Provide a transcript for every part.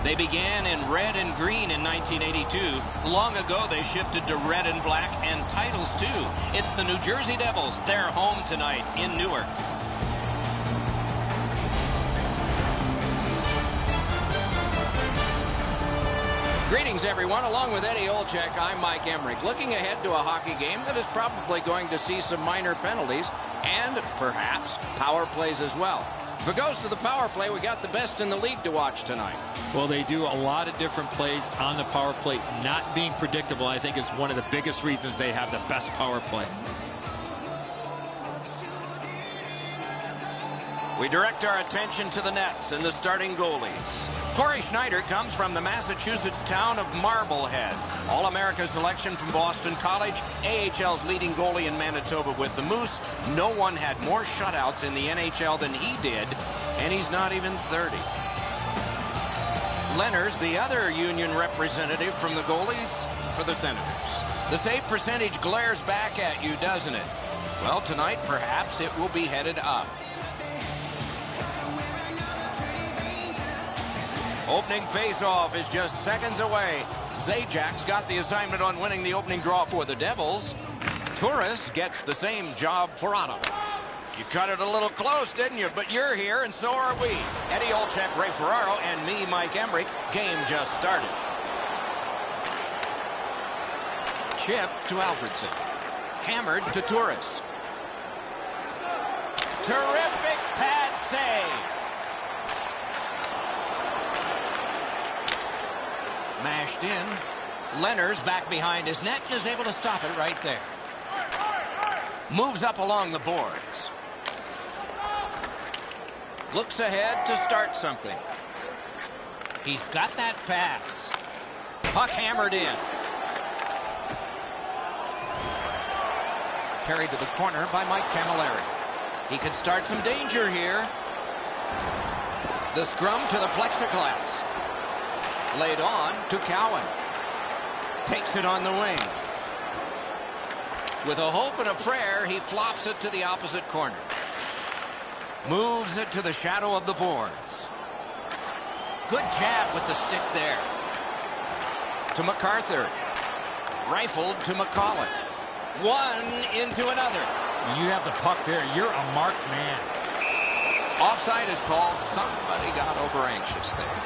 They began in red and green in 1982. Long ago, they shifted to red and black and titles, too. It's the New Jersey Devils. They're home tonight in Newark. Greetings, everyone. Along with Eddie Olczyk, I'm Mike Emmerich. Looking ahead to a hockey game that is probably going to see some minor penalties and perhaps power plays as well. If it goes to the power play, we got the best in the league to watch tonight. Well, they do a lot of different plays on the power play. Not being predictable, I think, is one of the biggest reasons they have the best power play. We direct our attention to the nets and the starting goalies. Corey Schneider comes from the Massachusetts town of Marblehead. All-America selection from Boston College, AHL's leading goalie in Manitoba with the Moose. No one had more shutouts in the NHL than he did, and he's not even 30. Lenners, the other Union representative from the goalies for the Senators. The save percentage glares back at you, doesn't it? Well, tonight, perhaps it will be headed up. Opening face-off is just seconds away. Zajak's got the assignment on winning the opening draw for the Devils. Turris gets the same job for Ottawa. You cut it a little close, didn't you? But you're here, and so are we. Eddie Olczyk, Ray Ferraro, and me, Mike Emmerich. Game just started. Chip to Alfredson. Hammered to Turris. Terrific pad save. Mashed in. Lenners back behind his net and is able to stop it right there. Moves up along the boards. Looks ahead to start something. He's got that pass. Puck hammered in. Carried to the corner by Mike Camilleri. He could start some danger here. The scrum to the plexiglass. Laid on to Cowan. Takes it on the wing. With a hope and a prayer, he flops it to the opposite corner. Moves it to the shadow of the boards. Good jab with the stick there. To MacArthur. Rifled to McCulloch. One into another. When you have the puck there, you're a marked man. Offside is called. Somebody got over anxious there.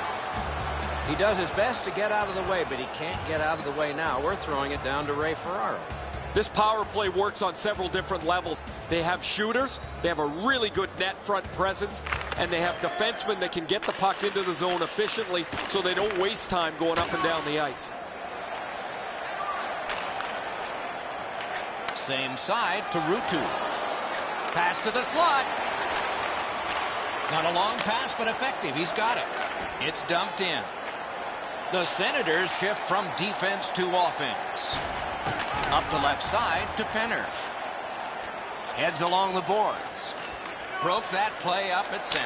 He does his best to get out of the way, but he can't get out of the way now. We're throwing it down to Ray Ferraro. This power play works on several different levels. They have shooters, they have a really good net front presence, and they have defensemen that can get the puck into the zone efficiently so they don't waste time going up and down the ice. Same side to Ruutu. Pass to the slot. Not a long pass, but effective. He's got it. It's dumped in. The Senators shift from defense to offense. Up the left side to Penner. Heads along the boards. Broke that play up at center.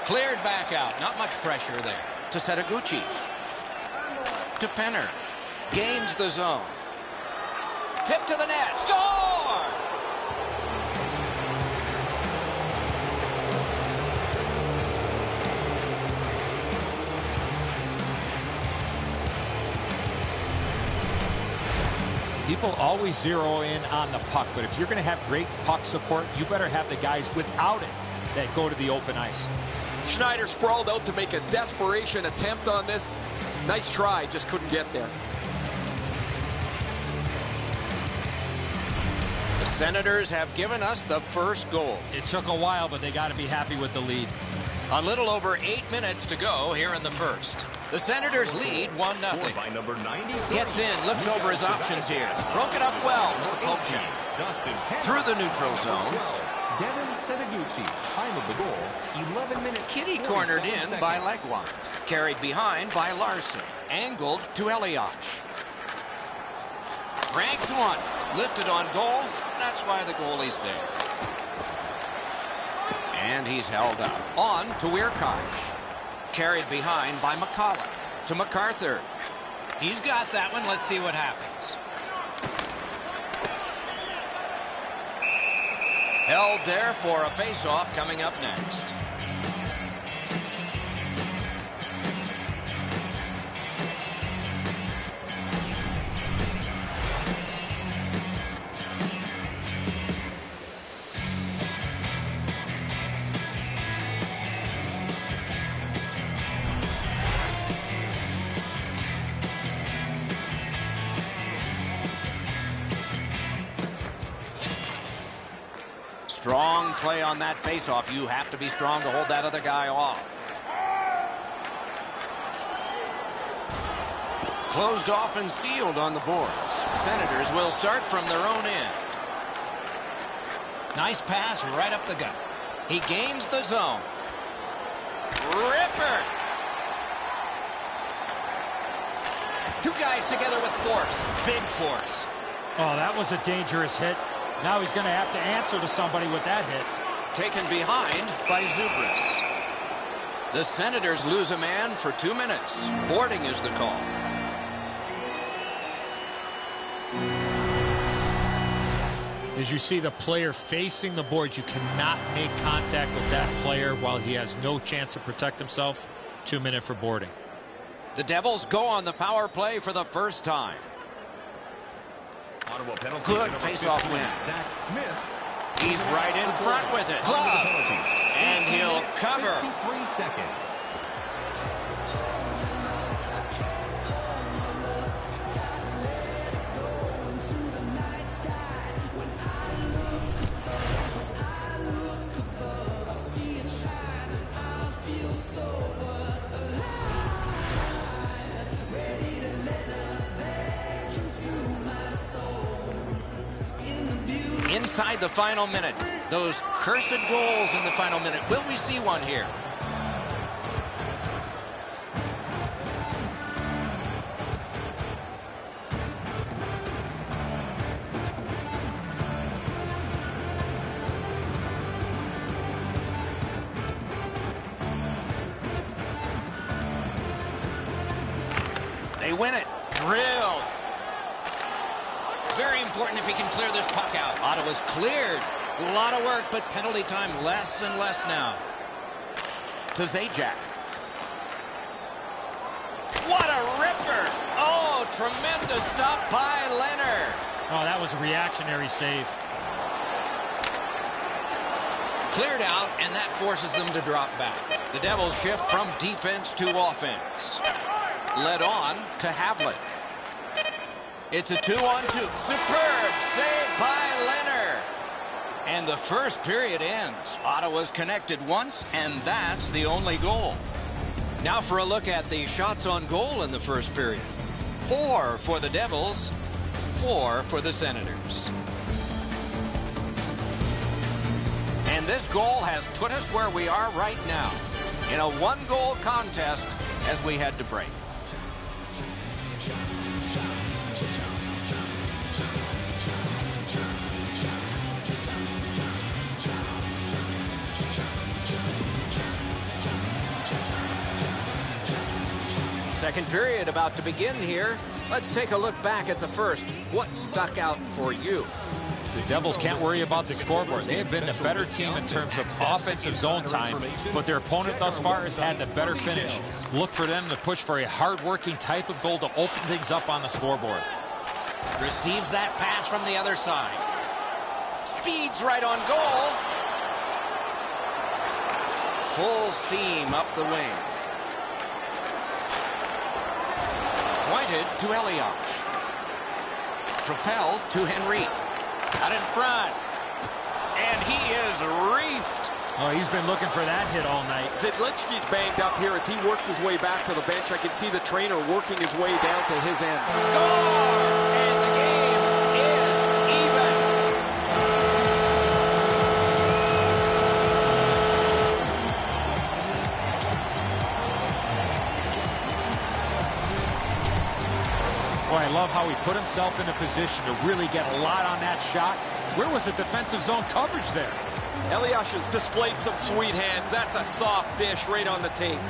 Cleared back out. Not much pressure there. To Setaguchi. To Penner. Gains the zone. Tip to the net. Score! People always zero in on the puck, but if you're going to have great puck support, you better have the guys without it that go to the open ice. Schneider sprawled out to make a desperation attempt on this. Nice try, just couldn't get there. The Senators have given us the first goal. It took a while, but they got to be happy with the lead. A little over 8 minutes to go here in the first. The Senators lead 1-0. By number 90. Gets in, looks over his options here. Broke it up well. Through the neutral zone. Time of the goal, 11 minutes. Kitty cornered in by Legwand. Carried behind by Larson. Angled to Eliach. Ranks one. Lifted on goal. That's why the goalie's there. And he's held up. On to Weirkoch. Carried behind by McCulloch. To MacArthur. He's got that one. Let's see what happens. Held there for a face-off coming up next. play on that faceoff. You have to be strong to hold that other guy off. Closed off and sealed on the boards. Senators will start from their own end. Nice pass right up the gut. He gains the zone. Ripper. Two guys together with force. Big force. Oh, that was a dangerous hit. Now he's going to have to answer to somebody with that hit. Taken behind by Zubris. The Senators lose a man for 2 minutes. Boarding is the call. As you see the player facing the boards, you cannot make contact with that player while he has no chance to protect himself. 2 minutes for boarding. The Devils go on the power play for the first time. Good face-off win. He's right in front with it. Glove. And he'll cover. 53 seconds. Inside the final minute. Those cursed goals in the final minute. Will we see one here? They win it. Drilled. Very important if he can clear this puck out. Ottawa's cleared. A lot of work, but penalty time less and less now. To Zajac. What a ripper! Oh, tremendous stop by Leonard. Oh, that was a reactionary save. Cleared out, and that forces them to drop back. The Devils shift from defense to offense. Led on to Havlat. It's a 2-on-2. Superb save by Leonard. And the first period ends. Ottawa's connected once, and that's the only goal. Now for a look at the shots on goal in the first period. 4 for the Devils, 4 for the Senators. And this goal has put us where we are right now, in a one-goal contest as we head to break. Second period about to begin here. Let's take a look back at the first. What stuck out for you? The Devils can't worry about the scoreboard. They have been the better team in terms of offensive zone time, but their opponent thus far has had the better finish. Look for them to push for a hard-working type of goal to open things up on the scoreboard. Receives that pass from the other side. Speeds right on goal. Full steam up the wing. Pointed to Elias. Propelled to Henrique. Out in front. And he is reefed. Oh, he's been looking for that hit all night. Zidlichky's banged up here as he works his way back to the bench. I can see the trainer working his way down to his end. Score! And the game is even. Boy, I love how he put himself in a position to really get a lot on that shot. Where was the defensive zone coverage there? Elias has displayed some sweet hands. That's a soft dish right on the tape.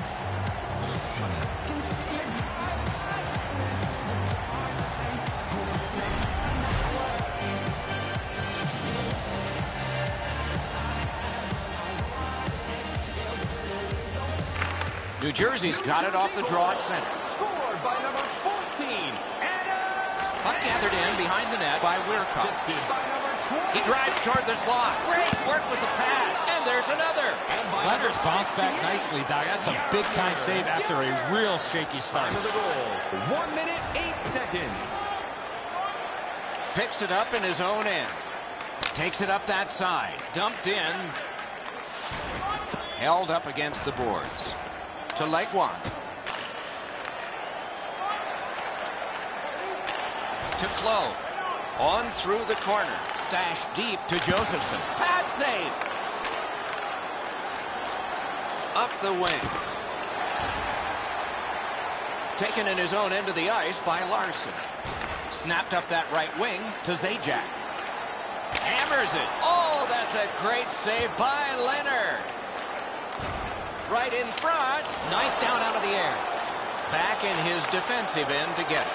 New Jersey's got it off the draw at center. Scored by number 14. Puck gathered in behind the net by Weirkoff. He drives toward the slot. Great work with the pass. And there's another. Leonard's bounced back nicely, Doc. That's a big-time save after a real shaky start. 1 minute, 8 seconds. Picks it up in his own end. Takes it up that side. Dumped in. Held up against the boards. To Legwand. To Clough. On through the corner. Stashed deep to Josephson. Pad save. Up the wing. Taken in his own end of the ice by Larson. Snapped up that right wing to Zajac. Hammers it. Oh, that's a great save by Leonard. Right in front. Knife down out of the air. Back in his defensive end to get it.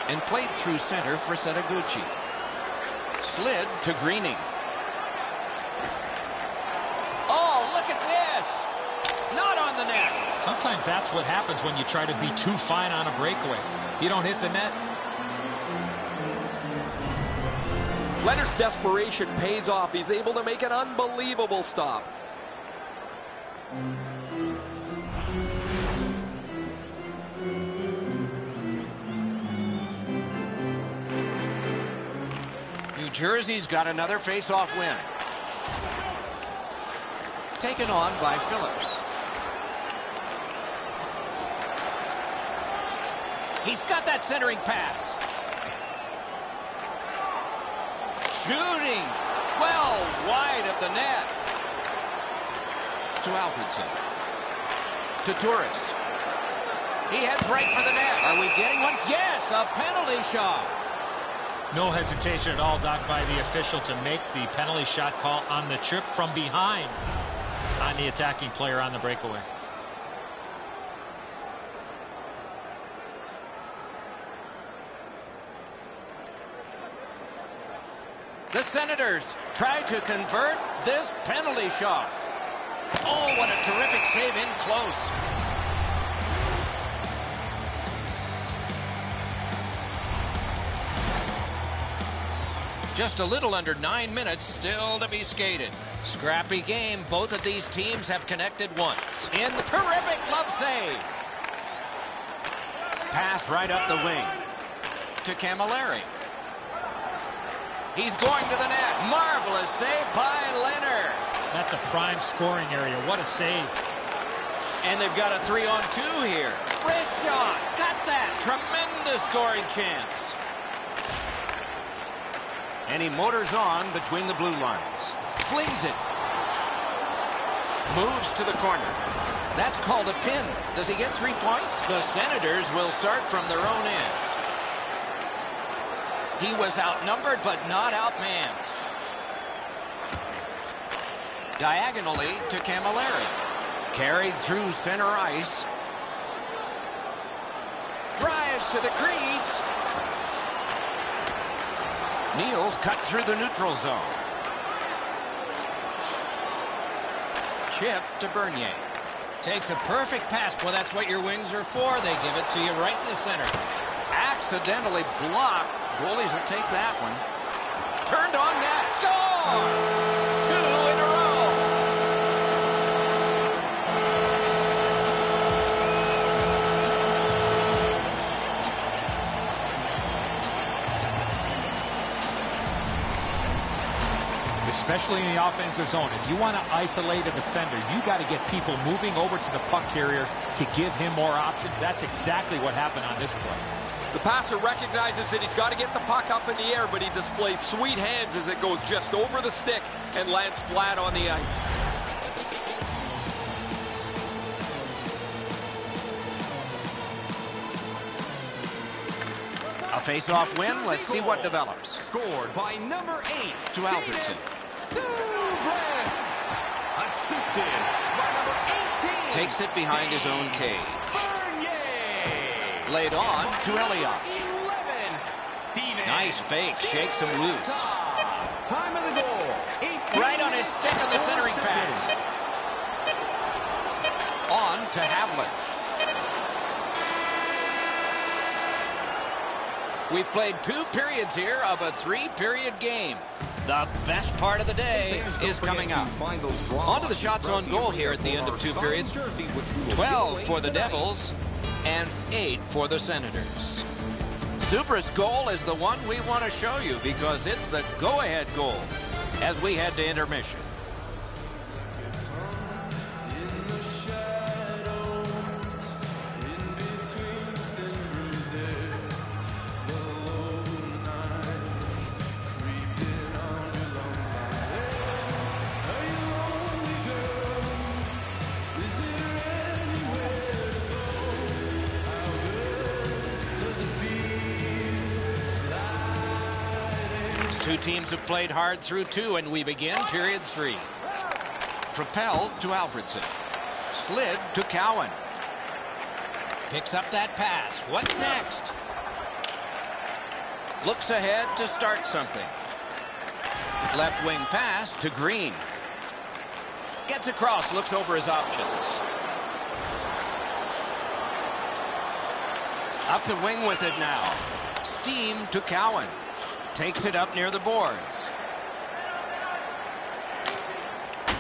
And played through center for Setaguchi. Slid to Greening. Oh, look at this. Not on the net. Sometimes that's what happens when you try to be too fine on a breakaway. You don't hit the net. Leonard's desperation pays off. He's able to make an unbelievable stop. New Jersey's got another face-off win. Taken on by Phillips. He's got that centering pass. Shooting well wide of the net. To Alfredson. To Turris. He heads right for the net. Are we getting one? Yes, a penalty shot. No hesitation at all, Doc, by the official to make the penalty shot call on the trip from behind on the attacking player on the breakaway. The Senators try to convert this penalty shot. Oh, what a terrific save in close. Just a little under 9 minutes still to be skated. Scrappy game. Both of these teams have connected once. In the terrific glove save. Pass right up the wing to Camilleri. He's going to the net. Marvelous save by Leonard. That's a prime scoring area. What a save. And they've got a 3-on-2 here. Wrist shot. Got that. Tremendous scoring chance. And he motors on between the blue lines. Flings it. Moves to the corner. That's called a pin. Does he get 3 points? The Senators will start from their own end. He was outnumbered but not outmanned. Diagonally to Camilleri. Carried through center ice. Drives to the crease. Niels cut through the neutral zone. Chip to Bernier. Takes a perfect pass. Well, that's what your wings are for. They give it to you right in the center. Accidentally blocked. Goalies will take that one. Turned on net. Score! 2 in a row. Especially in the offensive zone. If you want to isolate a defender, you got to get people moving over to the puck carrier to give him more options. That's exactly what happened on this play. The passer recognizes that he's got to get the puck up in the air, but he displays sweet hands as it goes just over the stick and lands flat on the ice. A face-off win. Let's see what develops. Scored by number 8. To Alfredson. Assisted by number 18. Takes it behind his own cage. Bernier. Laid on to Elias. 11. Steven. Nice fake. Shakes him loose. Time of the goal. 18. Right on his stick on the centering pass. On to Havlat. We've played 2 periods here of a 3-period game. The best part of the day is coming up. On to the shots on goal here at the end of 2 periods. 12 for the Devils and 8 for the Senators. Zubra's goal is the one we want to show you because it's the go-ahead goal. as we head to intermission. Two teams have played hard through two, and we begin period 3. Propelled to Alfredson. Slid to Cowan. Picks up that pass. What's next? Looks ahead to start something. Left wing pass to Green. Gets across, looks over his options. Up the wing with it now. Steam to Cowan. Takes it up near the boards.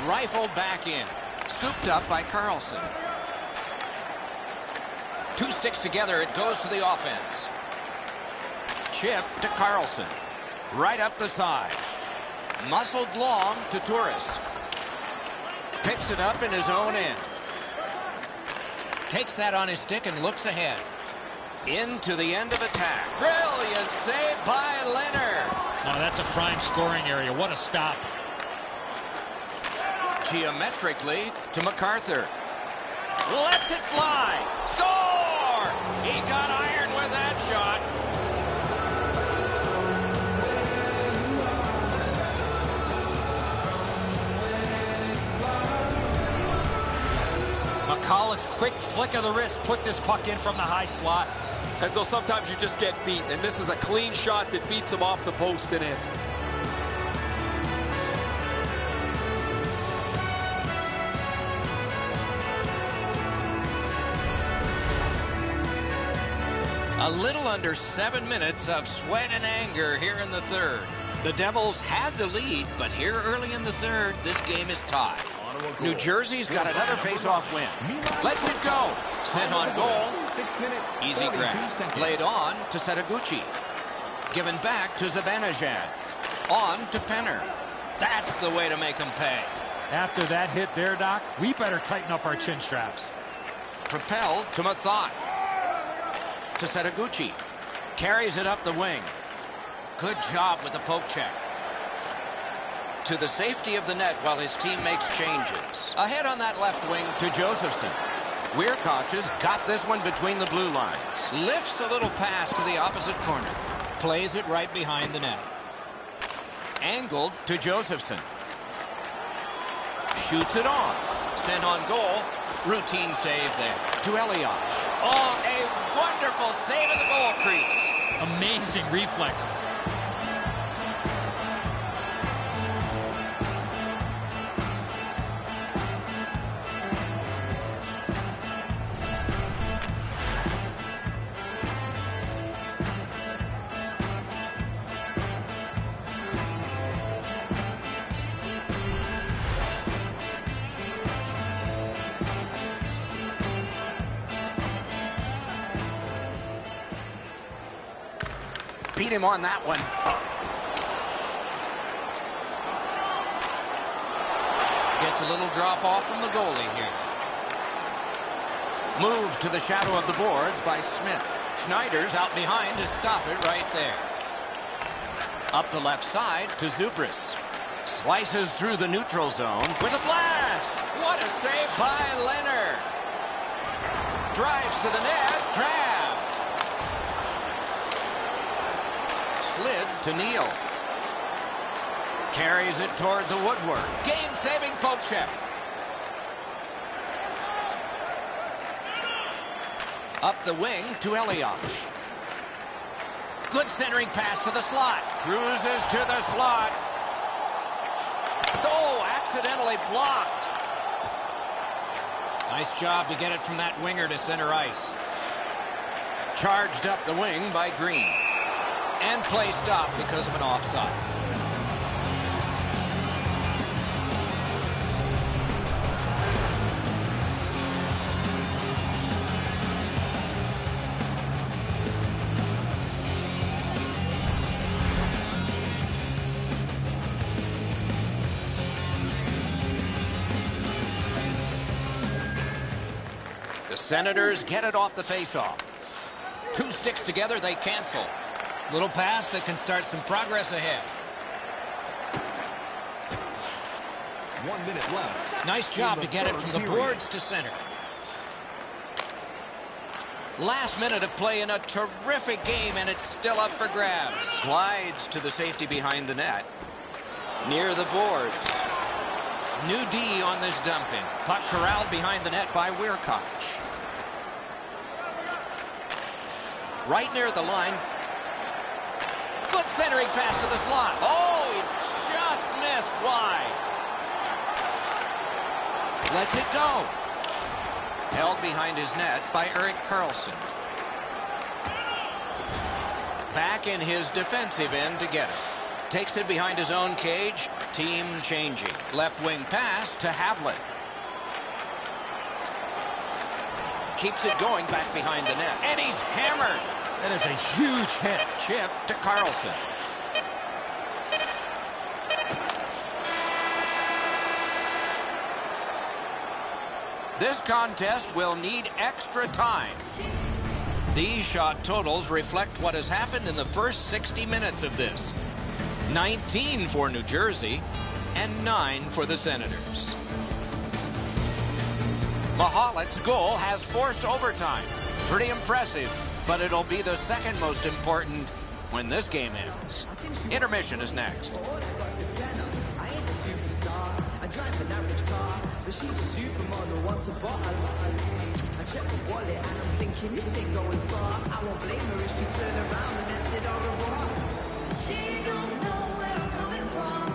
Rifled back in. Scooped up by Carlson. Two sticks together. It goes to the offense. Chip to Carlson. Right up the side. Muscled long to Turris. Picks it up in his own end. Takes that on his stick and looks ahead. Into the end of attack. Brilliant save by Leonard. Oh, that's a prime scoring area. What a stop. Geometrically to MacArthur. Lets it fly. Score! He got iron with that shot. McCulloch's quick flick of the wrist put this puck in from the high slot. And so sometimes you just get beat, and this is a clean shot that beats him off the post and in. A little under 7 minutes of sweat and anger here in the third. The Devils had the lead, but here early in the third, this game is tied. New Jersey's got another face-off win. Lets it go. Sent on goal. Easy grab. Laid on to Setaguchi. Given back to Zibanejad. On to Penner. That's the way to make them pay. After that hit there, Doc, we better tighten up our chin straps. Propelled to Mathot. To Setaguchi. Carries it up the wing. Good job with the poke check. To the safety of the net while his team makes changes. Ahead on that left wing to Josephson. Weirkoch got this one between the blue lines. Lifts a little pass to the opposite corner. Plays it right behind the net. Angled to Josephson. Shoots it on. Sent on goal. Routine save there. To Elias. Oh, a wonderful save at the goal crease. Amazing reflexes. Beat him on that one. Gets a little drop off from the goalie here. Moved to the shadow of the boards by Smith. Schneider's out behind to stop it right there. Up the left side to Zubris. Slices through the neutral zone with a blast. What a save by Leonard. Drives to the net. Grabbed. Slid to Neal. Carries it toward the woodwork. Game-saving poke check. Up the wing to Elias. Good centering pass to the slot. Cruises to the slot. Oh, accidentally blocked. Nice job to get it from that winger to center ice. Charged up the wing by Green. And play stopped because of an offside. Senators get it off the faceoff. Two sticks together, they cancel. Little pass that can start some progress ahead. 1 minute left. Nice job to get it from the boards to center. Last minute of play in a terrific game, and it's still up for grabs. Slides to the safety behind the net. Near the boards. New D on this dumping. Puck corralled behind the net by Weirkoch. Right near the line. Good centering pass to the slot. Oh, he just missed wide. Lets it go. Held behind his net by Erik Karlsson. Back in his defensive end to get it. Takes it behind his own cage. Team changing. Left wing pass to Havlat. Keeps it going back behind the net. And he's hammered. That is a huge hit. Chip to Karlsson. This contest will need extra time. These shot totals reflect what has happened in the first 60 minutes of this. 19 for New Jersey and 9 for the Senators. Mahalik's goal has forced overtime. Pretty impressive, but it'll be the second most important when this game ends. Intermission is next. Drive an average car, but she's a supermodel, wants a bottle. I check the wallet and I'm thinking this ain't going far. I won't blame her if she turn around and I said au revoir. She don't know where I'm coming from,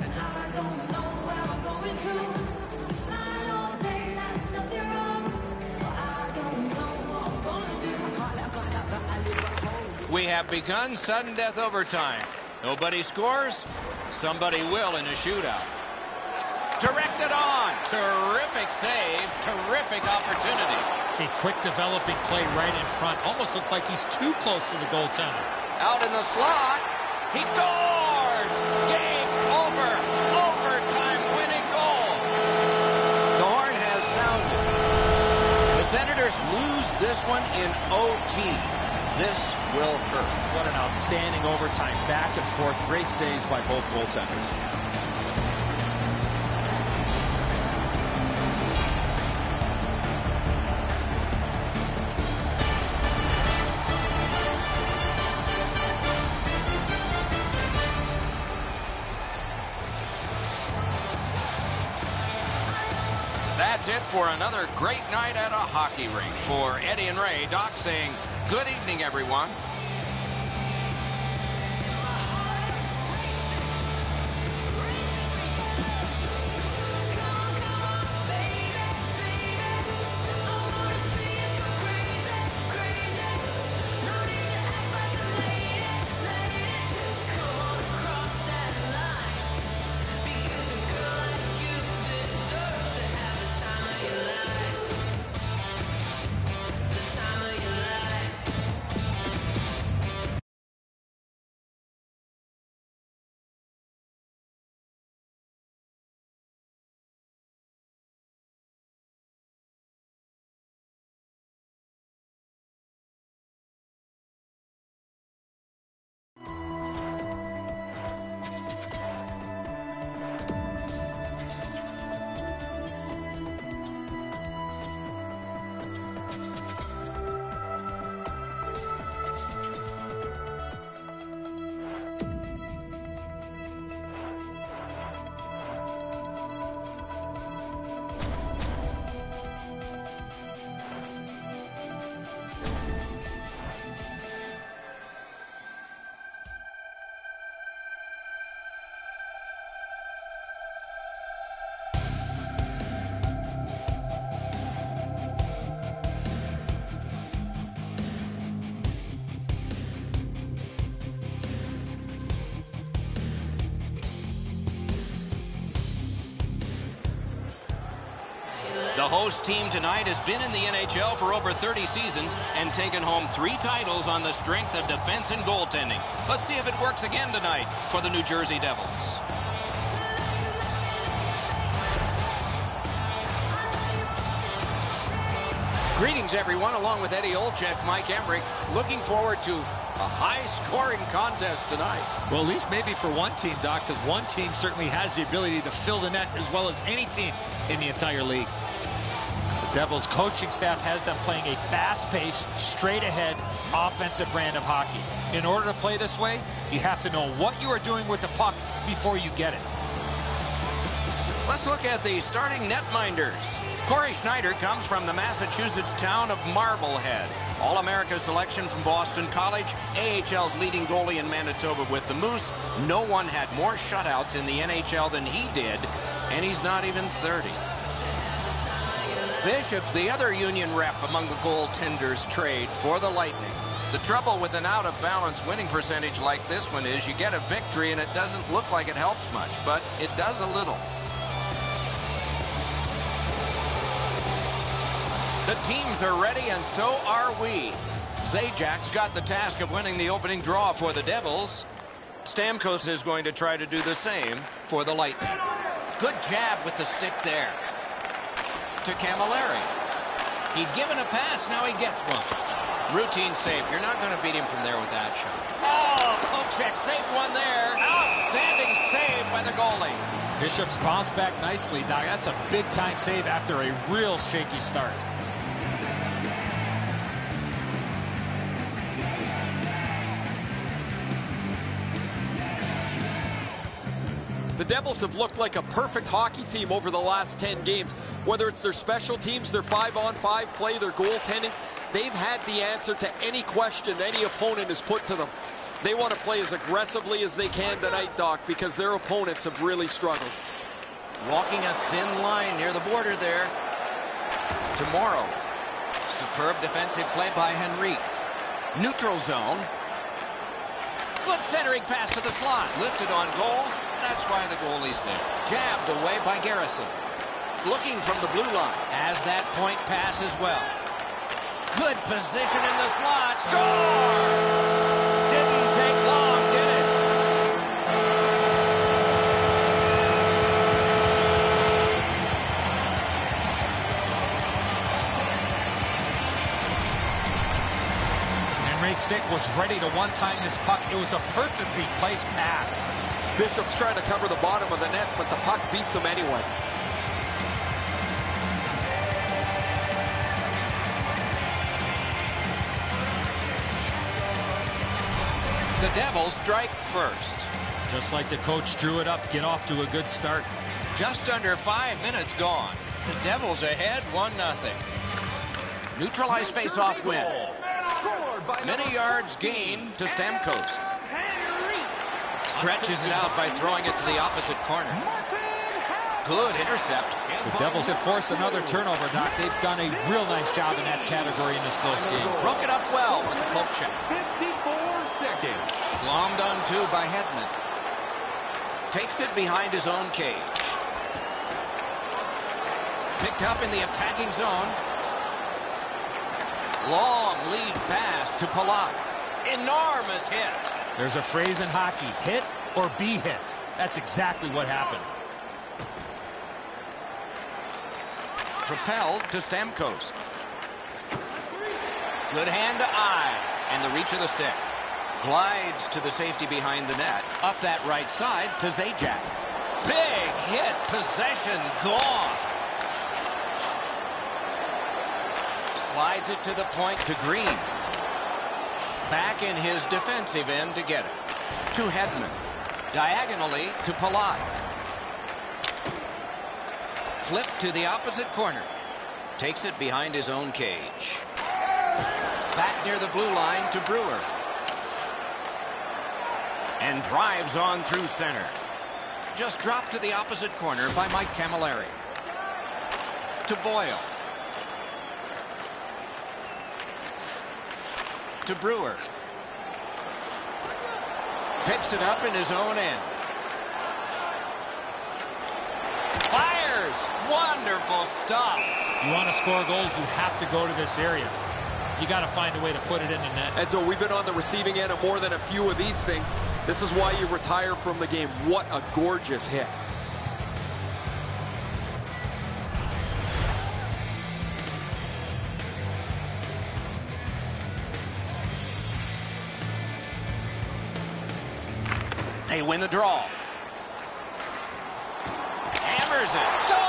and I don't know where I'm going to. We smile all day, that's nothing wrong, but I don't know what I'm gonna do. I can't let her find out that I live at home. We have begun sudden death overtime. Nobody scores, somebody will in a shootout. Directed on. Terrific save. Terrific opportunity. A quick developing play right in front. Almost looks like he's too close to the goaltender. Out in the slot. He scores. Game over. Overtime winning goal. The horn has sounded. The Senators lose this one in OT. This will hurt. What an outstanding overtime. Back and forth. Great saves by both goaltenders. That's it for another great night at a hockey rink. For Eddie and Ray, Doc saying good evening, everyone. The host team tonight has been in the NHL for over 30 seasons and taken home 3 titles on the strength of defense and goaltending. Let's see if it works again tonight for the New Jersey Devils. Greetings, everyone. Along with Eddie Olczyk, Mike Emmerich, looking forward to a high-scoring contest tonight. Well, at least maybe for one team, Doc, because one team certainly has the ability to fill the net as well as any team in the entire league. The Devils coaching staff has them playing a fast-paced, straight-ahead, offensive brand of hockey. In order to play this way, you have to know what you are doing with the puck before you get it. Let's look at the starting netminders. Corey Schneider comes from the Massachusetts town of Marblehead. All-America selection from Boston College, AHL's leading goalie in Manitoba with the Moose. No one had more shutouts in the NHL than he did, and he's not even 30. Bishop's the other Union rep among the goaltenders trade for the Lightning. The trouble with an out-of-balance winning percentage like this one is you get a victory and it doesn't look like it helps much, but it does a little. The teams are ready, and so are we. Zajac's got the task of winning the opening draw for the Devils. Stamkos is going to try to do the same for the Lightning. Good jab with the stick there. To Camilleri. He'd given a pass, now he gets one. Routine save. You're not going to beat him from there with that shot. Oh, Olczyk saved one there. Outstanding save by the goalie. Bishop's bounced back nicely, Doc. That's a big-time save after a real shaky start. The Devils have looked like a perfect hockey team over the last 10 games. Whether it's their special teams, their 5-on-5 play, their goaltending, they've had the answer to any question any opponent has put to them. They want to play as aggressively as they can tonight, Doc, because their opponents have really struggled. Walking a thin line near the border there. Tomorrow. Superb defensive play by Henrique. Neutral zone. Good centering pass to the slot. Lifted on goal. That's why the goalie's there. Jabbed away by Garrison. Looking from the blue line. Has that point pass as well. Good position in the slot. Score! Didn't take long, did it? Henrique's stick was ready to one-time this puck. It was a perfectly placed pass. Bishop's trying to cover the bottom of the net, but the puck beats him anyway. The Devils strike first. Just like the coach drew it up, get off to a good start. Just under 5 minutes gone. The Devils ahead 1-0. Neutralized face-off win. Many yards gained to Stamkos. Stretches it out by throwing it to the opposite corner. Good intercept. The Devils have forced another turnover, Doc. They've done a real nice job in that category in this close game. Broke it up well with the poke check. 54 seconds. Glommed onto by Hedman. Takes it behind his own cage. Picked up in the attacking zone. Long lead pass to Palat. Enormous hit. There's a phrase in hockey, hit or be hit. That's exactly what happened. Propelled to Stamkos. Good hand to eye. And the reach of the stick. Glides to the safety behind the net. Up that right side to Zajac. Big hit. Possession gone. Slides it to the point to Green. Back in his defensive end to get it. To Hedman. Diagonally to Palat. Flip to the opposite corner. Takes it behind his own cage. Back near the blue line to Brewer. And drives on through center. Just dropped to the opposite corner by Mike Camilleri. To Boyle. To Brewer. Picks it up in his own end. Fires! Wonderful stuff. You want to score goals, you have to go to this area. You got to find a way to put it in the net. And so we've been on the receiving end of more than a few of these things. This is why you retire from the game. What a gorgeous hit. They win the draw. Hammers it. Score!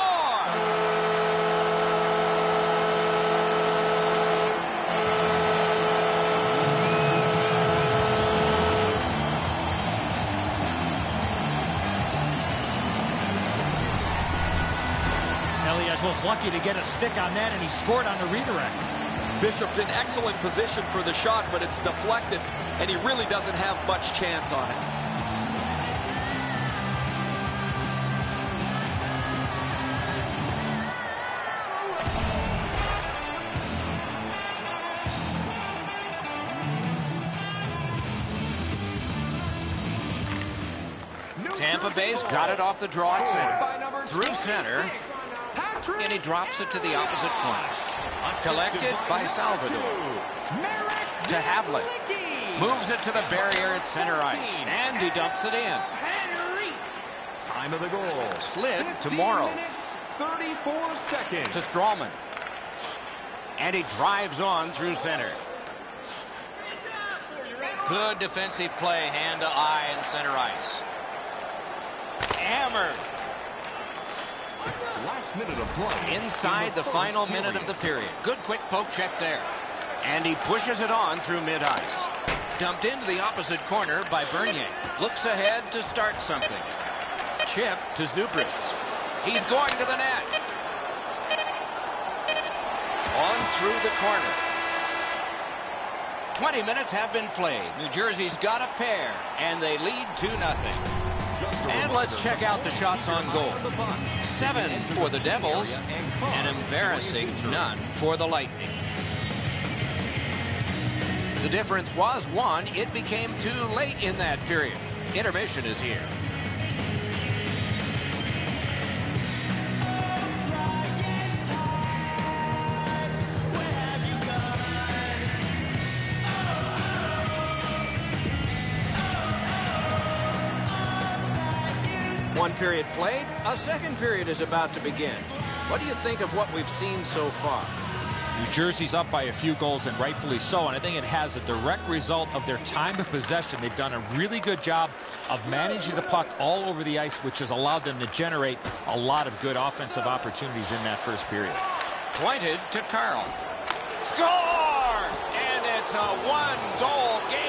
Was lucky to get a stick on that, and he scored on the redirect. Bishop's in excellent position for the shot, but it's deflected, and he really doesn't have much chance on it. Tampa Bay's got it off the draw at center. Through center. And he drops it to the opposite corner. Collected by Salvador. To Havlet. Moves it to the barrier at center ice. And he dumps it in. Time of the goal. Slid to Morrow. 34 seconds. To Strawman. And he drives on through center. Good defensive play, hand to eye and center ice. Hammered. Last minute of play. Inside the final minute of the period. Good quick poke check there. And he pushes it on through mid-ice. Dumped into the opposite corner by Bernier. Looks ahead to start something. Chip to Zubris. He's going to the net. On through the corner. 20 minutes have been played. New Jersey's got a pair, and they lead 2-0. And let's check out the shots on goal. 7 for the Devils, and embarrassing none for the Lightning. The difference was 1. It became too late in that period. Intermission is here. One period played, a second period is about to begin. What do you think of what we've seen so far? New Jersey's up by a few goals, and rightfully so, and I think it has a direct result of their time of possession. They've done a really good job of managing the puck all over the ice, which has allowed them to generate a lot of good offensive opportunities in that first period. Pointed to Carl. Score! And it's a one-goal game.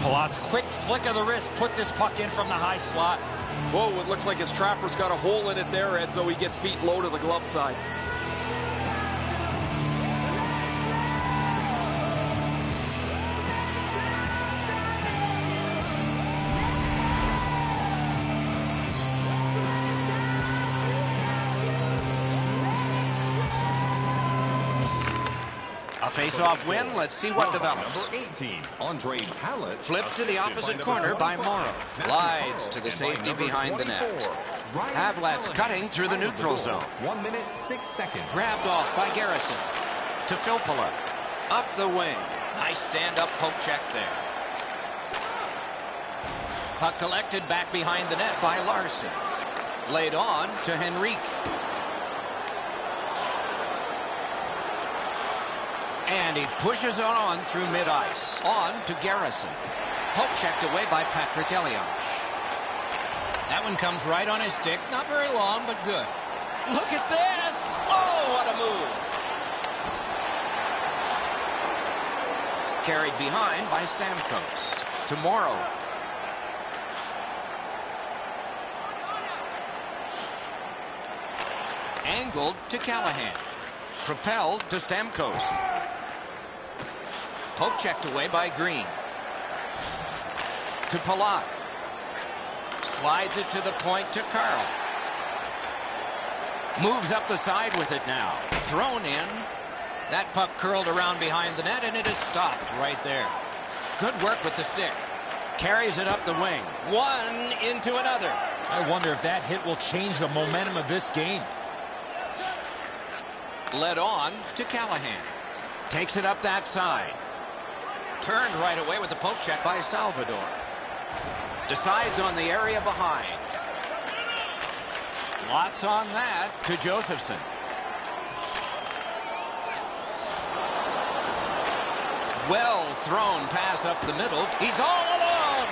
Palat's quick flick of the wrist put this puck in from the high slot. Whoa, it looks like his trapper's got a hole in it there, Ed, so he gets beat low to the glove side. A face-off win. Let's see what develops. Number 18, Andre Pallet. Flipped to the opposite corner by Morrow. Glides to the safety behind the net. Havlat's cutting through the neutral zone. 1 minute, 6 seconds. Grabbed off by Garrison. To Filppula. Up the wing. Nice stand-up poke check there. Puck collected back behind the net by Larson. Laid on to Henrique. And he pushes it on through mid-ice. On to Garrison. Poke checked away by Patrick Elias. That one comes right on his stick. Not very long, but good. Look at this! Oh, what a move! Carried behind by Stamkos. To Morrow. Angled to Callahan. Propelled to Stamkos. Poke checked away by Green. To Palat. Slides it to the point to Carl. Moves up the side with it now. Thrown in. That puck curled around behind the net, and it is stopped right there. Good work with the stick. Carries it up the wing. One into another. I wonder if that hit will change the momentum of this game. Led on to Callahan. Takes it up that side. Turned right away with the poke check by Salvador. Decides on the area behind. Lots on that to Josephson. Well thrown pass up the middle. He's all alone.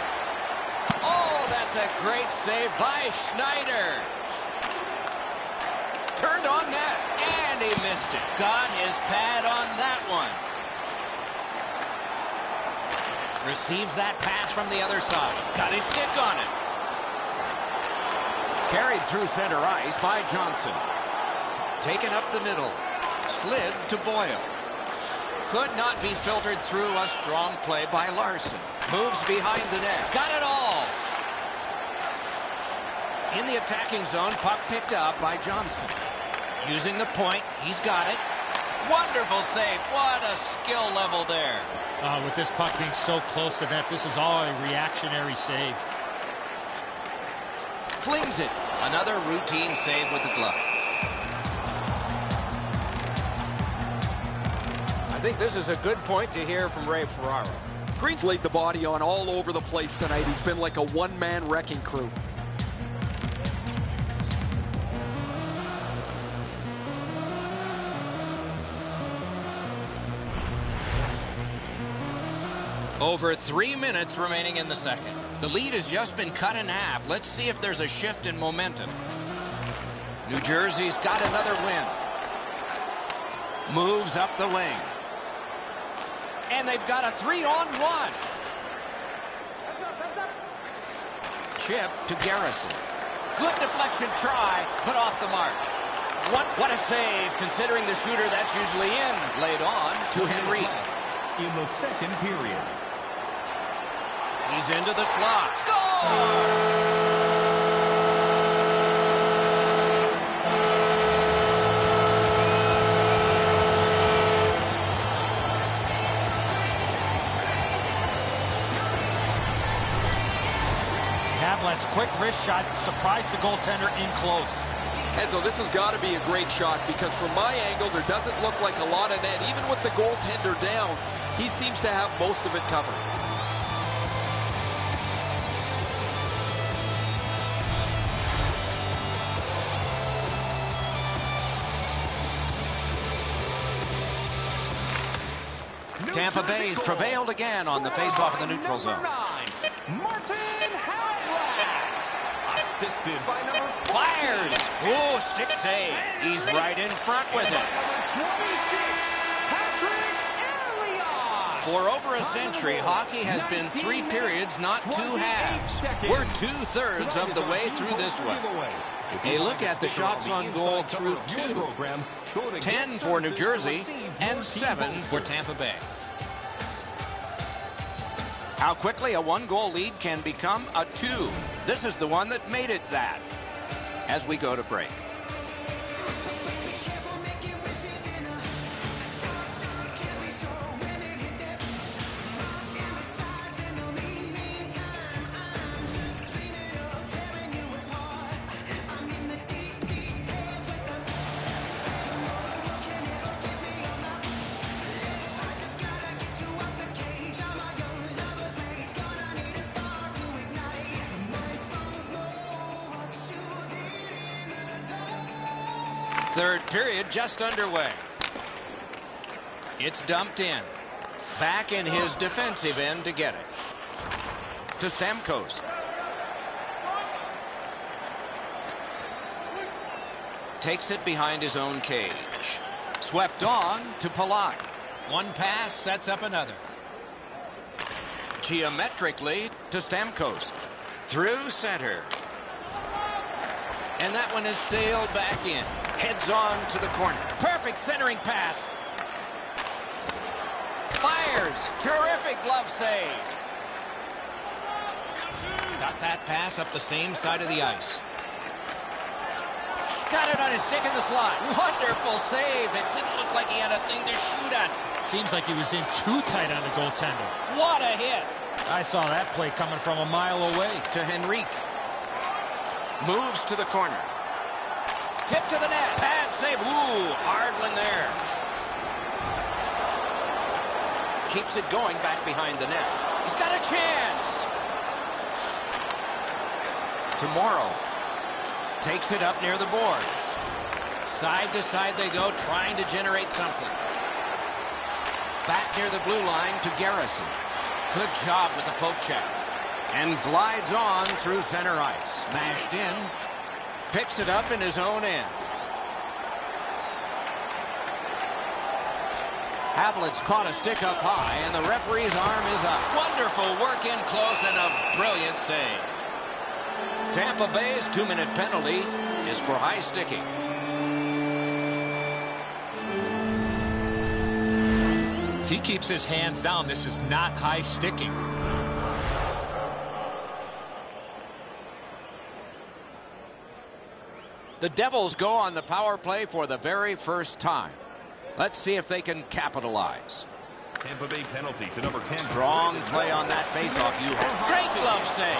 Oh, that's a great save by Schneider. Turned on net, and he missed it. Got his pad on that one. Receives that pass from the other side. Got his stick on it. Carried through center ice by Johnson. Taken up the middle. Slid to Boyle. Could not be filtered through. A strong play by Larson. Moves behind the net. Got it all. In the attacking zone, puck picked up by Johnson. Using the point, he's got it. Wonderful save. What a skill level there. With this puck being so close to net, this is all a reactionary save. Flings it. Another routine save with the glove. I think this is a good point to hear from Ray Ferraro. Green's laid the body on all over the place tonight. He's been like a one-man wrecking crew. Over 3 minutes remaining in the second. The lead has just been cut in half. Let's see if there's a shift in momentum. New Jersey's got another win. Moves up the wing. And they've got a 3-on-1. Chip to Garrison. Good deflection try, but off the mark. What a save, considering the shooter that's usually in. Laid on to Henry. In the second period. He's into the slot. Score! Havlan's quick wrist shot surprised the goaltender in close. And so this has got to be a great shot because from my angle, there doesn't look like a lot of net. Even with the goaltender down, he seems to have most of it covered. Tampa Bay's prevailed again on the faceoff in the neutral zone. Assisted by number 4. Fires! Oh, stick save. He's right in front with it. For over a century, hockey has been 3 periods, not 2 halves. We're 2/3 of the way through this one. A look at the shots on goal through 2. 10 for New Jersey and 7 for Tampa Bay. How quickly a 1-goal lead can become a 2. This is the one that made it that. As we go to break. Third period just underway. It's dumped in. Back in his defensive end to get it. To Stamkos. Takes it behind his own cage. Swept on to Palat. One pass sets up another. Geometrically to Stamkos. Through center. And that one is sailed back in. Heads on to the corner. Perfect centering pass. Fires. Terrific glove save. Got that pass up the same side of the ice. Got it on his stick in the slot. Wonderful save. It didn't look like he had a thing to shoot at. Seems like he was in too tight on the goaltender. What a hit. I saw that play coming from a mile away. To Henrique. Moves to the corner. Tip to the net. Pad save. Ooh, hard one there. Keeps it going back behind the net. He's got a chance. Tomorrow. Takes it up near the boards. Side to side they go, trying to generate something. Back near the blue line to Garrison. Good job with the poke check. And glides on through center ice. Mashed in. Picks it up in his own end. Havlet's caught a stick up high, and the referee's arm is up. Wonderful work in close and a brilliant save. Tampa Bay's 2-minute penalty is for high sticking. If he keeps his hands down, this is not high sticking. The Devils go on the power play for the very first time. Let's see if they can capitalize. Tampa Bay penalty to number 10. Strong play on that faceoff. You have great glove save.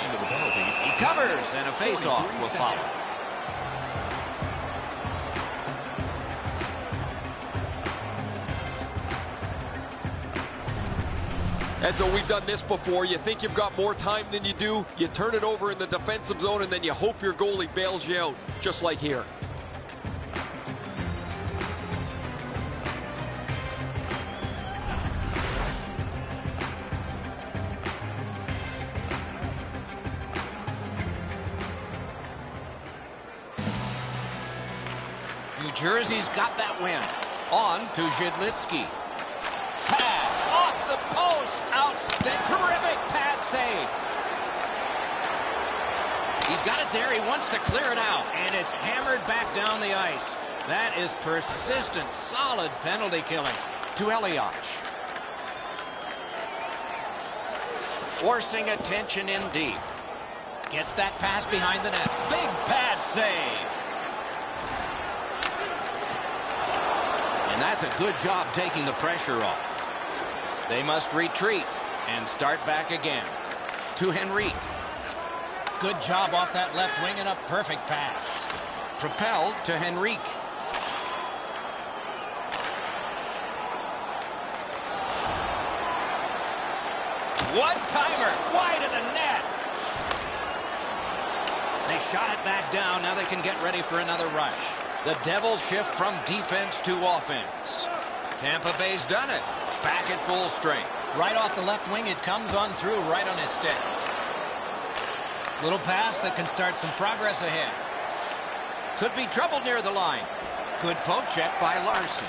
He covers, and a faceoff will follow. And so we've done this before. You think you've got more time than you do. You turn it over in the defensive zone, and then you hope your goalie bails you out, just like here. New Jersey's got that win. On to Zhidlitsky. Pass off the post. Outstanding. Terrific pad save. He's got it there. He wants to clear it out. And it's hammered back down the ice. That is persistent, solid penalty killing to Eliach. Forcing attention in deep. Gets that pass behind the net. Big pad save. And that's a good job taking the pressure off. They must retreat and start back again. To Henrique. Good job off that left wing and a perfect pass. Propelled to Henrique. One-timer wide of the net. They shot it back down. Now they can get ready for another rush. The Devils shift from defense to offense. Tampa Bay's done it. Back at full strength. Right off the left wing, it comes on through right on his stick. Little pass that can start some progress ahead. Could be trouble near the line. Good poke check by Larson.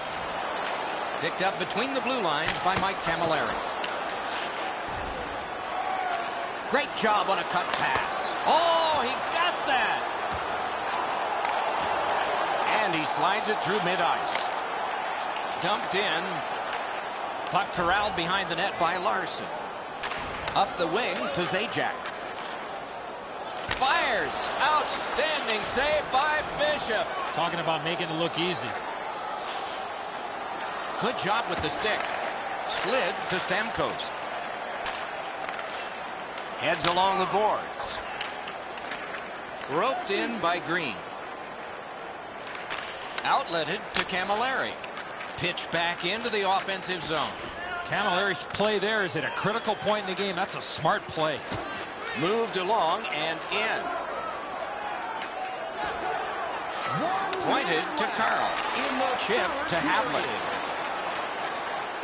Picked up between the blue lines by Mike Camilleri. Great job on a cut pass. Oh, he got that. And he slides it through mid-ice. Dumped in. Puck corralled behind the net by Larson. Up the wing to Zajac. Fires. Outstanding save by Bishop. Talking about making it look easy. Good job with the stick. Slid to Stamkos. Heads along the boards. Roped in by Green. Outletted to Camilleri. Pitch back into the offensive zone. Camilleri's play there is at a critical point in the game. That's a smart play. Moved along and in. Pointed to Carl. Chip to Havlet.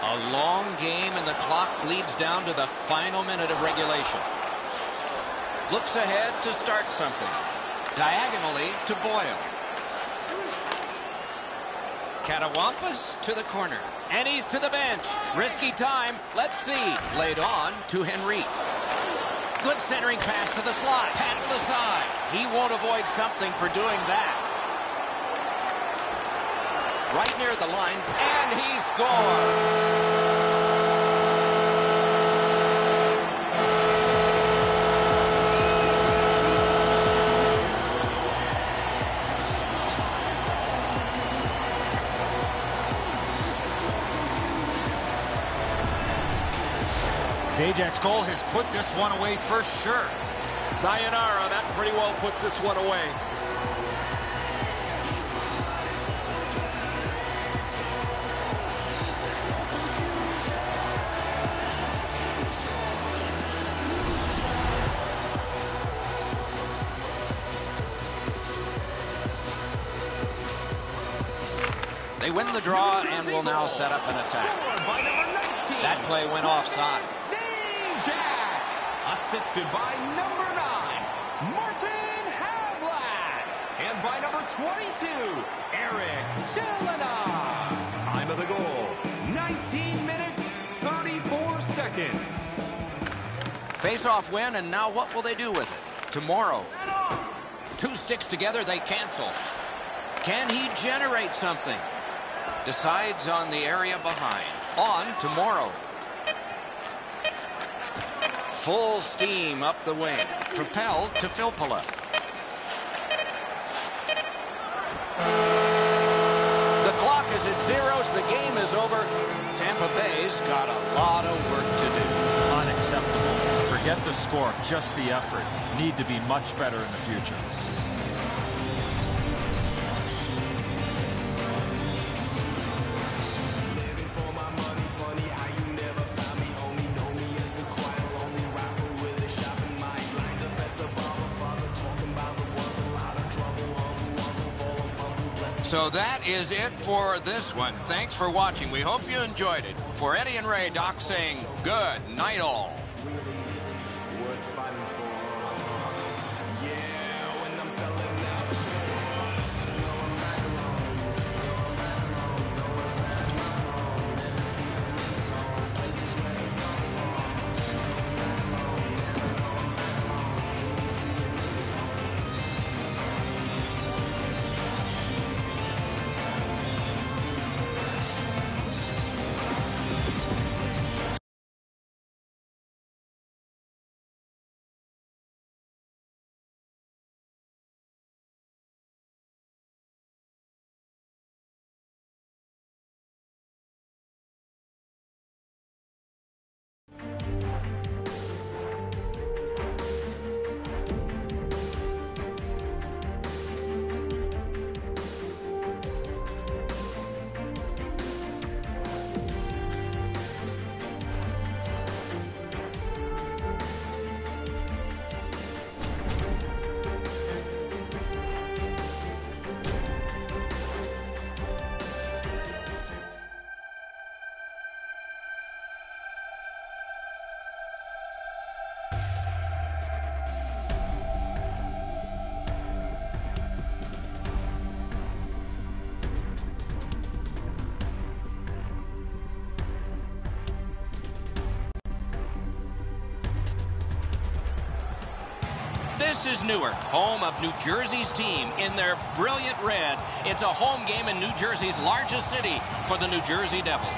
A long game, and the clock bleeds down to the final minute of regulation. Looks ahead to start something. Diagonally to Boyle. Catawampus to the corner. And he's to the bench. Risky time. Let's see. Laid on to Henrique. Good centering pass to the slot. Paddled aside. He won't avoid something for doing that. Right near the line. And he scores. Zajac's goal has put this one away for sure. Sayonara, that pretty well puts this one away. They win the draw and will now set up an attack. That play went offside. Assisted by number 9, Martin Havlat. And by number 22, Eric Chelina. Time of the goal, 19 minutes, 34 seconds. Face-off win, and now what will they do with it? Tomorrow. 2 sticks together, they cancel. Can he generate something? Decides on the area behind. On tomorrow. Full steam up the wing. Propelled to Filppula. The clock is at zeros. The game is over. Tampa Bay's got a lot of work to do. Unacceptable. Forget the score, just the effort. Need to be much better in the future. So that is it for this one. Thanks for watching. We hope you enjoyed it. For Eddie and Ray, Doc saying good night all. This is Newark, home of New Jersey's team in their brilliant red. It's a home game in New Jersey's largest city for the New Jersey Devils.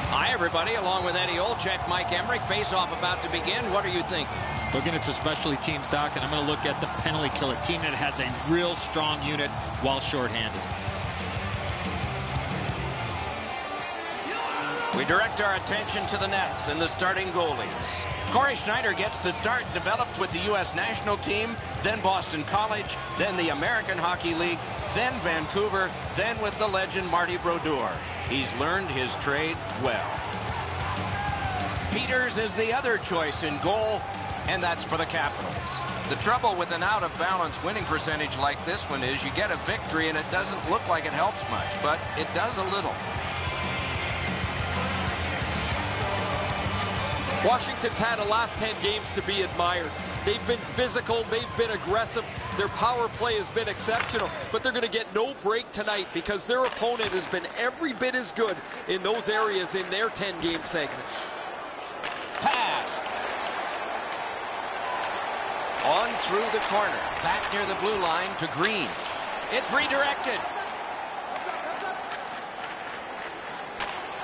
Hi, everybody. Along with Eddie Olczyk, Mike Emmerich. Face-off about to begin. What are you thinking? Looking at some specialty teams, Doc, and I'm going to look at the penalty kill, a team that has a real strong unit while shorthanded. We direct our attention to the nets and the starting goalies. Corey Schneider gets the start, developed with the U.S. national team, then Boston College, then the American Hockey League, then Vancouver, then with the legend Marty Brodeur. He's learned his trade well. Peters is the other choice in goal, and that's for the Capitals. The trouble with an out-of-balance winning percentage like this one is you get a victory and it doesn't look like it helps much, but it does a little. Washington's had the last 10 games to be admired. They've been physical, they've been aggressive, their power play has been exceptional, but they're going to get no break tonight because their opponent has been every bit as good in those areas in their 10-game segment. Pass. On through the corner, back near the blue line to Green. It's redirected.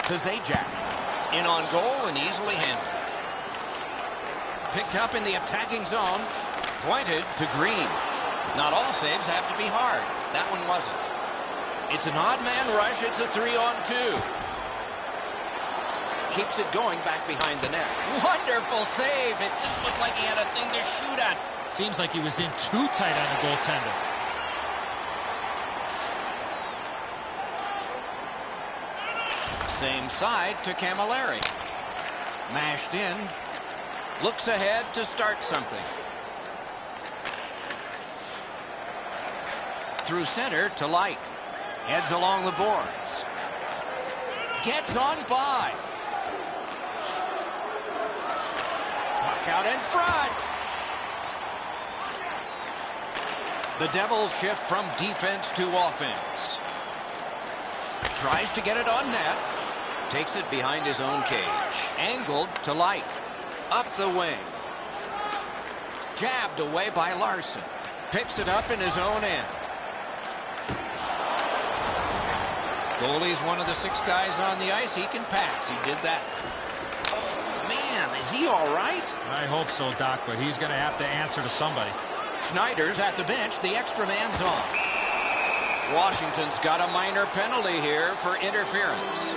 To Zajac. In on goal and easily handled. Picked up in the attacking zone. Pointed to Green. Not all saves have to be hard. That one wasn't. It's an odd man rush. It's a 3-on-2. Keeps it going back behind the net. Wonderful save. It just looked like he had a thing to shoot at. Seems like he was in too tight on the goaltender. Same side to Camilleri. Mashed in. Looks ahead to start something. Through center to Light. Heads along the boards. Gets on by. Puck out in front. The Devils shift from defense to offense. Tries to get it on net. Takes it behind his own cage. Angled to Light. Up the wing. Jabbed away by Larson. Picks it up in his own end. Goalie's one of the 6 guys on the ice. He can pass. He did that. Oh, man, is he all right? I hope so, Doc, but he's going to have to answer to somebody. Schneider's at the bench. The extra man's on. Washington's got a minor penalty here for interference.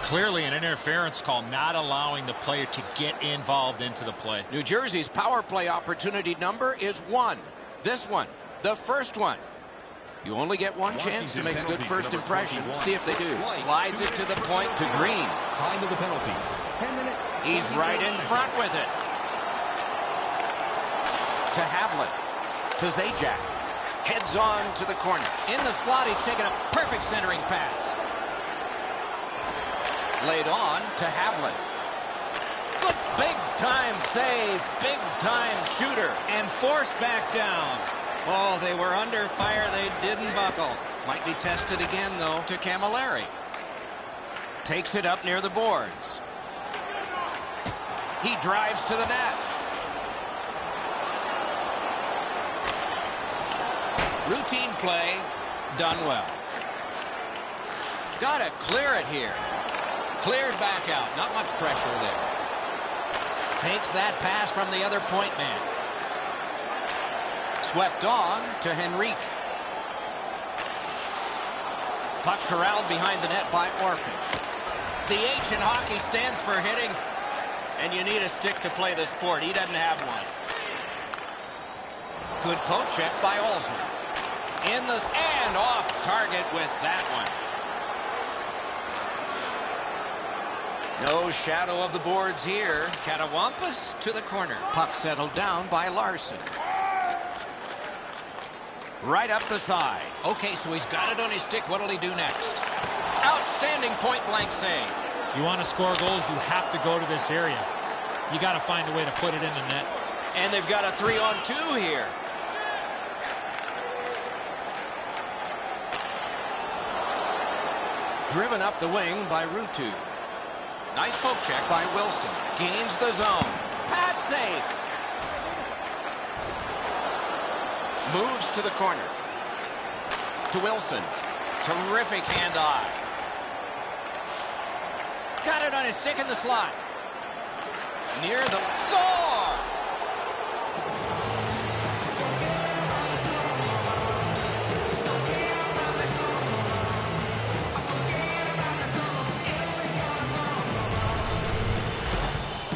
Clearly an interference call, not allowing the player to get involved into the play. New Jersey's power play opportunity number is 1. This one, the first one. You only get one chance to make a good first impression. See if they do. Slides it to the point to Green. Time of the penalty. 10 minutes. He's right in front with it. To Havlin. To Zajac. Heads on to the corner. In the slot, he's taken a perfect centering pass. Laid on to Havlin. Good big-time save, big-time shooter. And forced back down. Oh, they were under fire. They didn't buckle. Might be tested again, though, to Camilleri. Takes it up near the boards. He drives to the net. Routine play, done well. Got to clear it here. Cleared back out. Not much pressure there. Takes that pass from the other point man. Swept on to Henrique. Puck corralled behind the net by Orpin. The H in hockey stands for hitting, and you need a stick to play the sport. He doesn't have one. Good poke check by Olsen. In the and off target with that one. No shadow of the boards here. Catawampus to the corner. Puck settled down by Larson. Right up the side. Okay, so he's got it on his stick. What'll he do next? Outstanding point-blank save. You want to score goals, you have to go to this area. You got to find a way to put it in the net. And they've got a 3-on-2 here. Driven up the wing by Rutu. Nice poke check by Wilson. Gains the zone. Pad save. Moves to the corner. To Wilson. Terrific hand-eye. Got it on his stick in the slot. Near the score!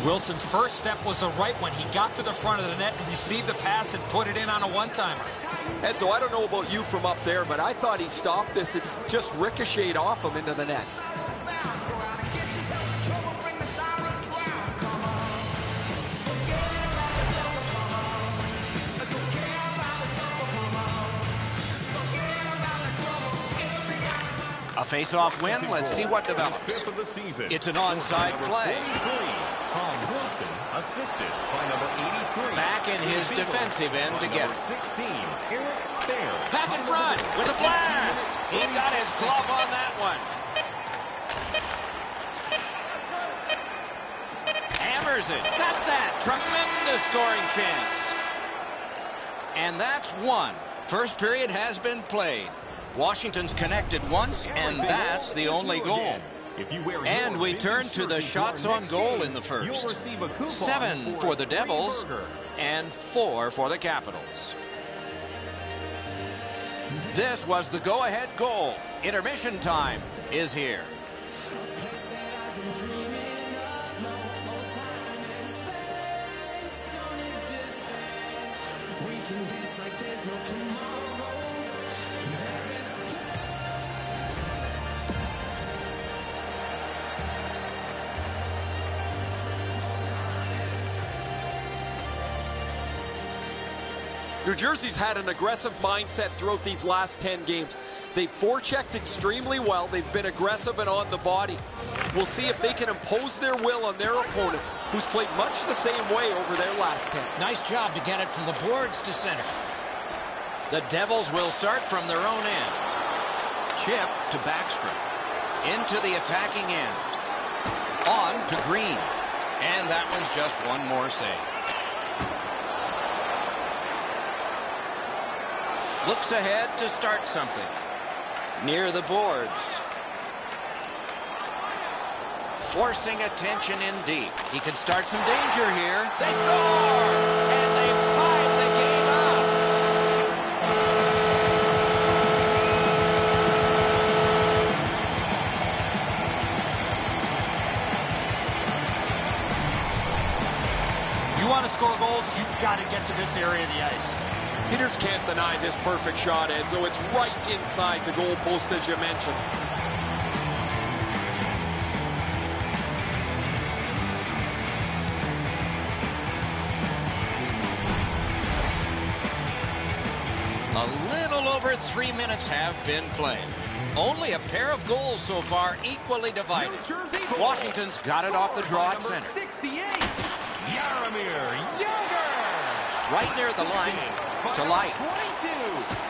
Wilson's first step was the right one. He got to the front of the net and received the pass and put it in on a one-timer. Enzo, I don't know about you from up there, but I thought he stopped this. It's just ricocheted off him into the net. A face-off win. Let's see what develops. It's an onside play. Tom Wilson, assisted by number 83. Back in his defensive end to get it. 16, Eric Fair. Back in front with a blast. He got his glove on that one. Hammers it. Got that. Tremendous scoring chance. And that's one. First period has been played. Washington's connected once, and that's the only goal. And we turn to the shots on goal in the first. 7 for the Devils and 4 for the Capitals. This was the go-ahead goal. Intermission time is here. New Jersey's had an aggressive mindset throughout these last 10 games. They've forechecked extremely well. They've been aggressive and on the body. We'll see if they can impose their will on their opponent, who's played much the same way over their last 10. Nice job to get it from the boards to center. The Devils will start from their own end. Chip to Backstrom. Into the attacking end. On to Green. And that one's just one more save. Looks ahead to start something. Near the boards. Forcing attention in deep. He can start some danger here. They score! And they've tied the game up. You want to score goals, you've got to get to this area of the ice. Hitters can't deny this perfect shot, Edzo. It's right inside the goal post, as you mentioned. A little over 3 minutes have been played. Only a pair of goals so far, equally divided. Washington's got it off the draw at center. 68, Jaromir Jagr. Right near the line to Light. 22,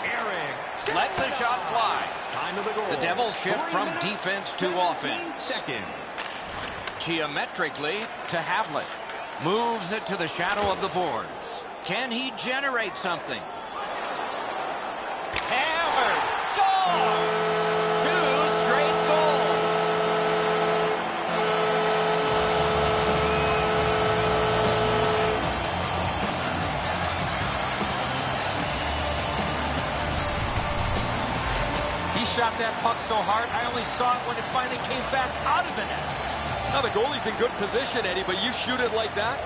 Eric. Lets a shot fly. Time of the goal. The Devils shift from defense to 17 offense. Seconds. Geometrically to Havlet. Moves it to the shadow of the boards. Can he generate something? Hammered. Score! 2 straight goals. He shot that puck so hard, I only saw it when it finally came back out of the net. Now the goalie's in good position, Eddie, but you shoot it like that,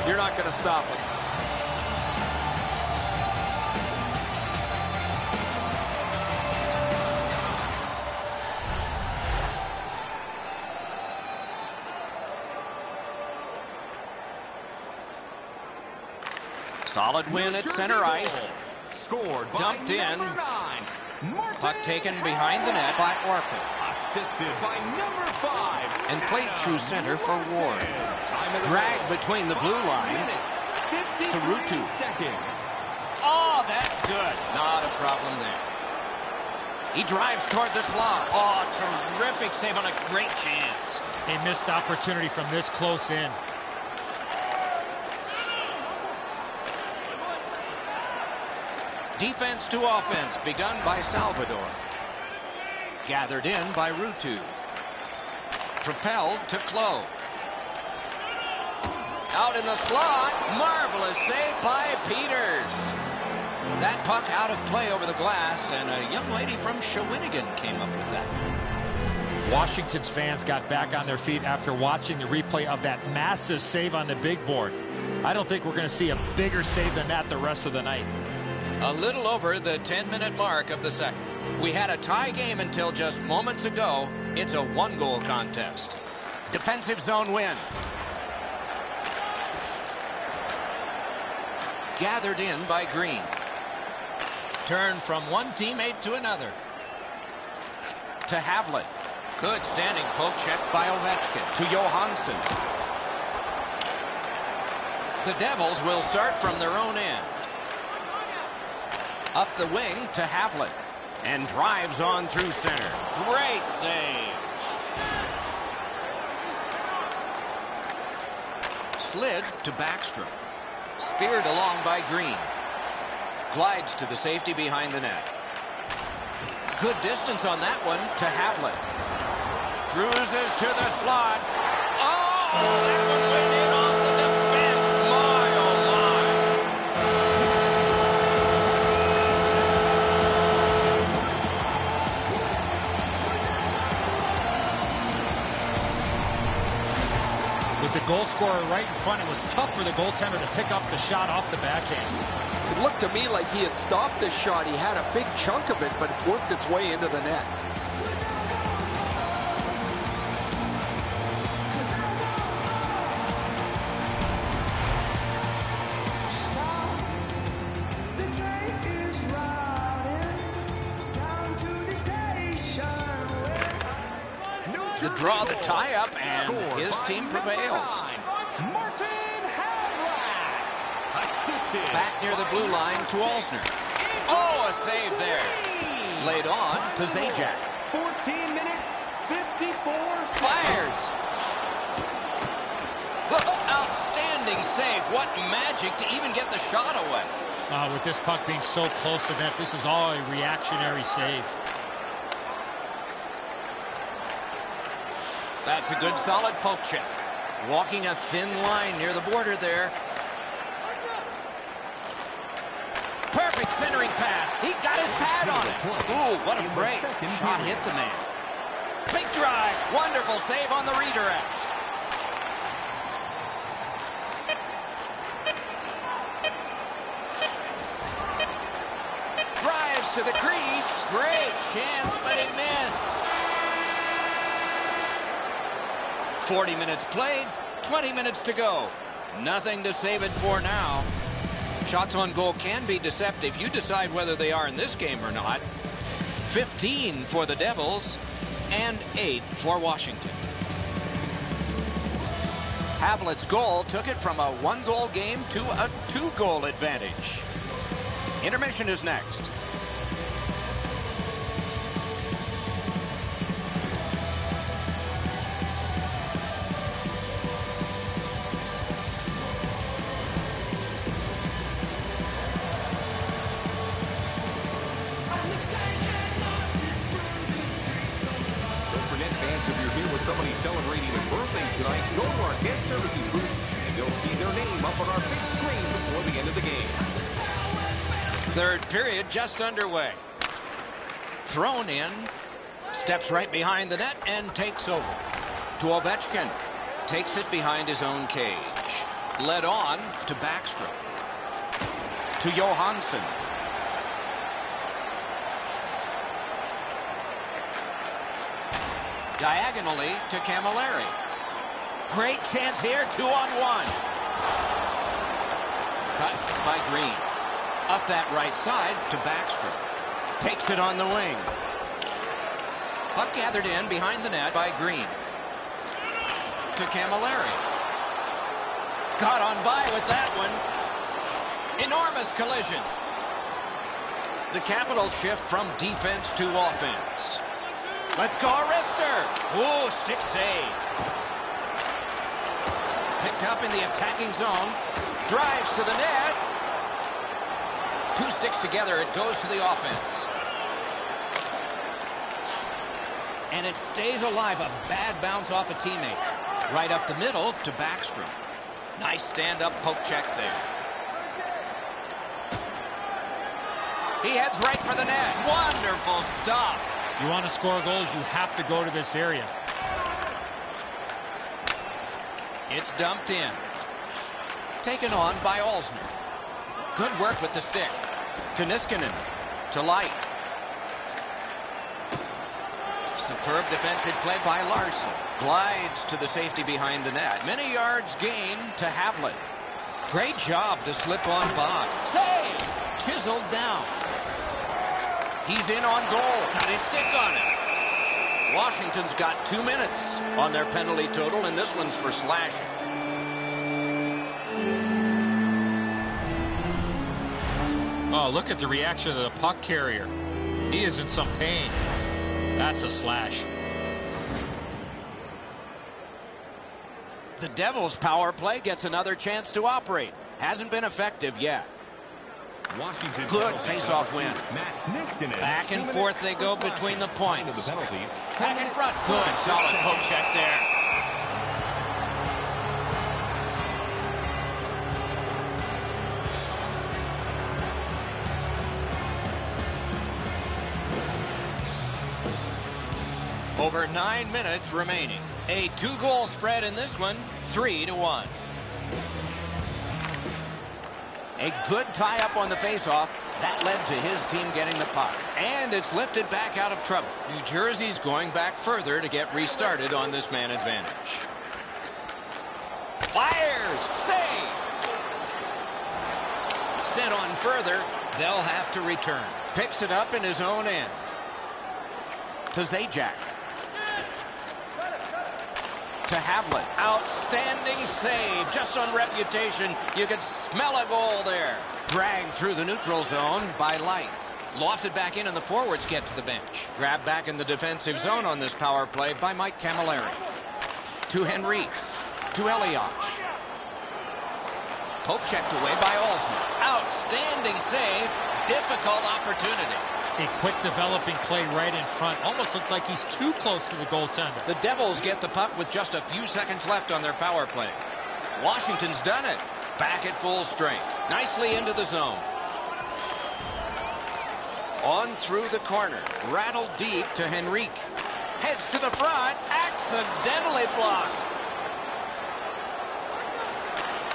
you're not going to stop it. Solid win at center ice. Scored by Dumped in. number 9, Martin Puck taken behind the net by Orpik. Assisted by number 5. And played through center for Ward. Dragged between the blue lines to Rutu. Seconds. Oh, that's good. Not a problem there. He drives toward the slot. Oh, terrific save on a great chance. A missed opportunity from this close in. Defense to offense begun by Salvador. Gathered in by Rutu. Propelled to Clowe. Out in the slot. Marvelous save by Peters. That puck out of play over the glass, and a young lady from Shawinigan came up with that. Washington's fans got back on their feet after watching the replay of that massive save on the big board. I don't think we're going to see a bigger save than that the rest of the night. A little over the 10-minute mark of the second. We had a tie game until just moments ago. It's a one-goal contest. Defensive zone win. Gathered in by Green. Turned from one teammate to another. To Havlet. Good standing poke check by Ovechkin. To Johansson. The Devils will start from their own end. Up the wing to Havlet. And drives on through center. Great save. Slid to Backstrom. Speared along by Green. Glides to the safety behind the net. Good distance on that one to Havlet. Cruises to the slot. Oh, that one went in off the defense. My, oh With the goal scorer right in front, it was tough for the goaltender to pick up the shot off the backhand. It looked to me like he had stopped this shot. He had a big chunk of it, but it worked its way into the net. The The draw, the tie-up, and his team prevails. Back near the blue line to Alsner. Oh, a save there. Laid on to Zajac. 14 minutes, 54 seconds. Fires. Outstanding save. What magic to even get the shot away. With this puck being so close to net, this is all a reactionary save. That's a good solid poke check. Walking a thin line near the border there. Perfect centering pass. He got his pad on it. Ooh, what a break. Shot hit the man. Big drive. Wonderful save on the redirect. Drives to the crease. Great chance, but it missed. 40 minutes played, 20 minutes to go. Nothing to save it for now. Shots on goal can be deceptive. You decide whether they are in this game or not. 15 for the Devils and 8 for Washington. Havlet's goal took it from a 1-goal game to a 2-goal advantage. Intermission is next. Somebody celebrating a birthday tonight, go to our guest services booth, and you'll see their name up on our big screen before the end of the game. Third period just underway. Thrown in, steps right behind the net and takes over. To Ovechkin, takes it behind his own cage. Led on to Backstrom. To Johansson. Diagonally to Camilleri. Great chance here, 2-on-1. Cut by Green. Up that right side to Backstrom. Takes it on the wing. Puck gathered in behind the net by Green. To Camilleri. Got on by with that one. Enormous collision. The Capitals shift from defense to offense. Let's go, Arister. Ooh, stick save. Picked up in the attacking zone. Drives to the net. 2 sticks together. It goes to the offense. And it stays alive. A bad bounce off a teammate. Right up the middle to Backstrom. Nice stand-up poke check there. He heads right for the net. Wonderful stop. You want to score goals, you have to go to this area. It's dumped in. Taken on by Alsner. Good work with the stick. To Niskanen. To Light. Superb defensive play by Larson. Glides to the safety behind the net. Many yards gained to Havlet. Great job to slip on by. Save! Chiseled down. He's in on goal. Got his stick on it. Washington's got 2 minutes on their penalty total, and this one's for slashing. Oh, look at the reaction of the puck carrier. He is in some pain. That's a slash. The Devils' power play gets another chance to operate. Hasn't been effective yet. Washington Good face-off win. Back and forth they go between the points. Back in front. Good, solid poke check there. Over 9 minutes remaining. A 2-goal spread in this one, 3-1. A good tie-up on the face-off. That led to his team getting the puck. And it's lifted back out of trouble. New Jersey's going back further to get restarted on this man advantage. Fires! Save! Sent on further. They'll have to return. Picks it up in his own end. To Zajac. To Havlet. Outstanding save. Just on reputation, you could smell a goal there. Dragged through the neutral zone by Light. Lofted back in and the forwards get to the bench. Grabbed back in the defensive zone on this power play by Mike Camilleri. To Henrique. To Elias. Poke checked away by Alsman. Outstanding save. Difficult opportunity. A quick developing play right in front. Almost looks like he's too close to the goaltender. The Devils get the puck with just a few seconds left on their power play. Washington's done it. Back at full strength. Nicely into the zone. On through the corner. Rattled deep to Henrique. Heads to the front. Accidentally blocked.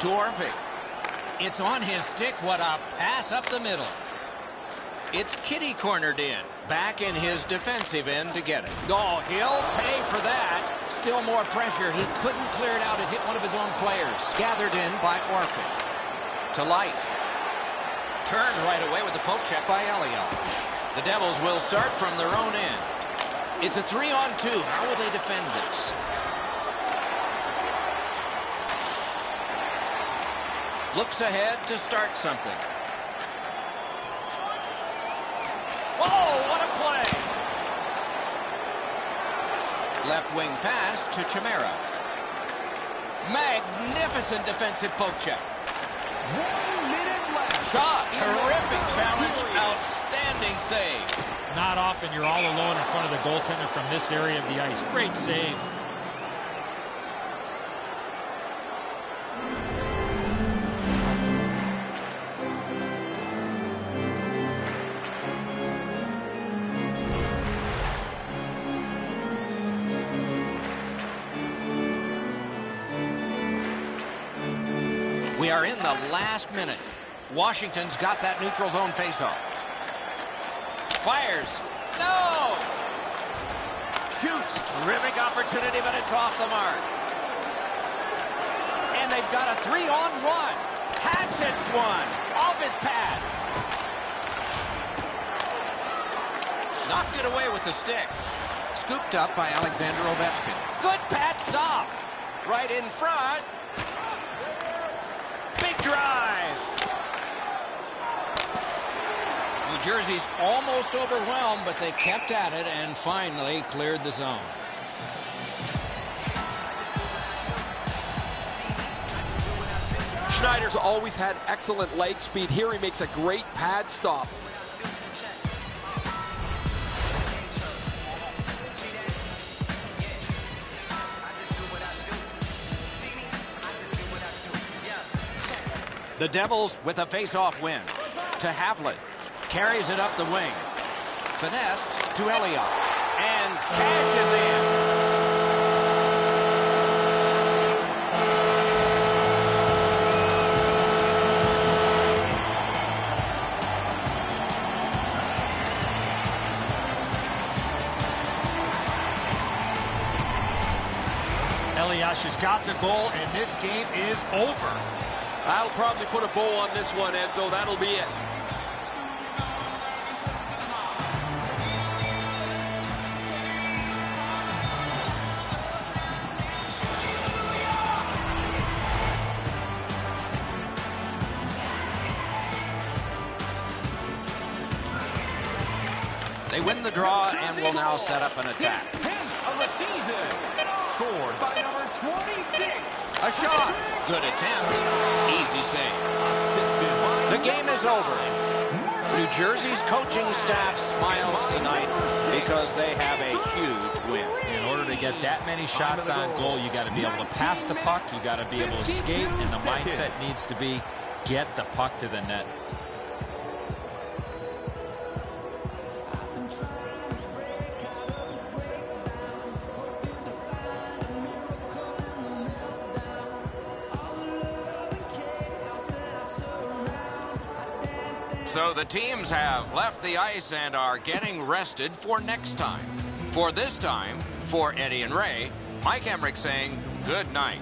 To Orpik. It's on his stick. What a pass up the middle. It's Kitty cornered in. Back in his defensive end to get it. Oh, he'll pay for that. Still more pressure. He couldn't clear it out. It hit one of his own players. Gathered in by Orpik. To Light. Turned right away with the poke check by Elliott. The Devils will start from their own end. It's a 3-on-2. How will they defend this? Looks ahead to start something. Whoa, what a play! Left wing pass to Chimera. Magnificent defensive poke check. 1 minute left. Shot, terrific challenge, outstanding save. Not often you're all alone in front of the goaltender from this area of the ice. Great save. We are in the last minute. Washington's got that neutral zone faceoff. Fires. No! Shoots. Terrific opportunity, but it's off the mark. And they've got a 3-on-1. Hatchets one. Off his pad. Knocked it away with the stick. Scooped up by Alexander Ovechkin. Good pad stop. Right in front. Big drive. New Jersey's almost overwhelmed, but they kept at it and finally cleared the zone. Schneider's always had excellent leg speed. Here he makes a great pad stop. The Devils with a face-off win. To Havlet. Carries it up the wing. Finessed to Elias. And cashes in. Elias has got the goal, and this game is over. That'll probably put a bow on this one, Enzo. That'll be it. They win the draw and will now set up an attack. 10th of the season. Scored by number 26. A shot. Good attempt. Easy save. The game is over. New Jersey's coaching staff smiles tonight because they have a huge win. In order to get that many shots on goal, you got to be able to pass the puck, you got to be able to skate, and the mindset needs to be get the puck to the net. So the teams have left the ice and are getting rested for next time. For this time, for Eddie and Ray, Mike Emmerich saying good night.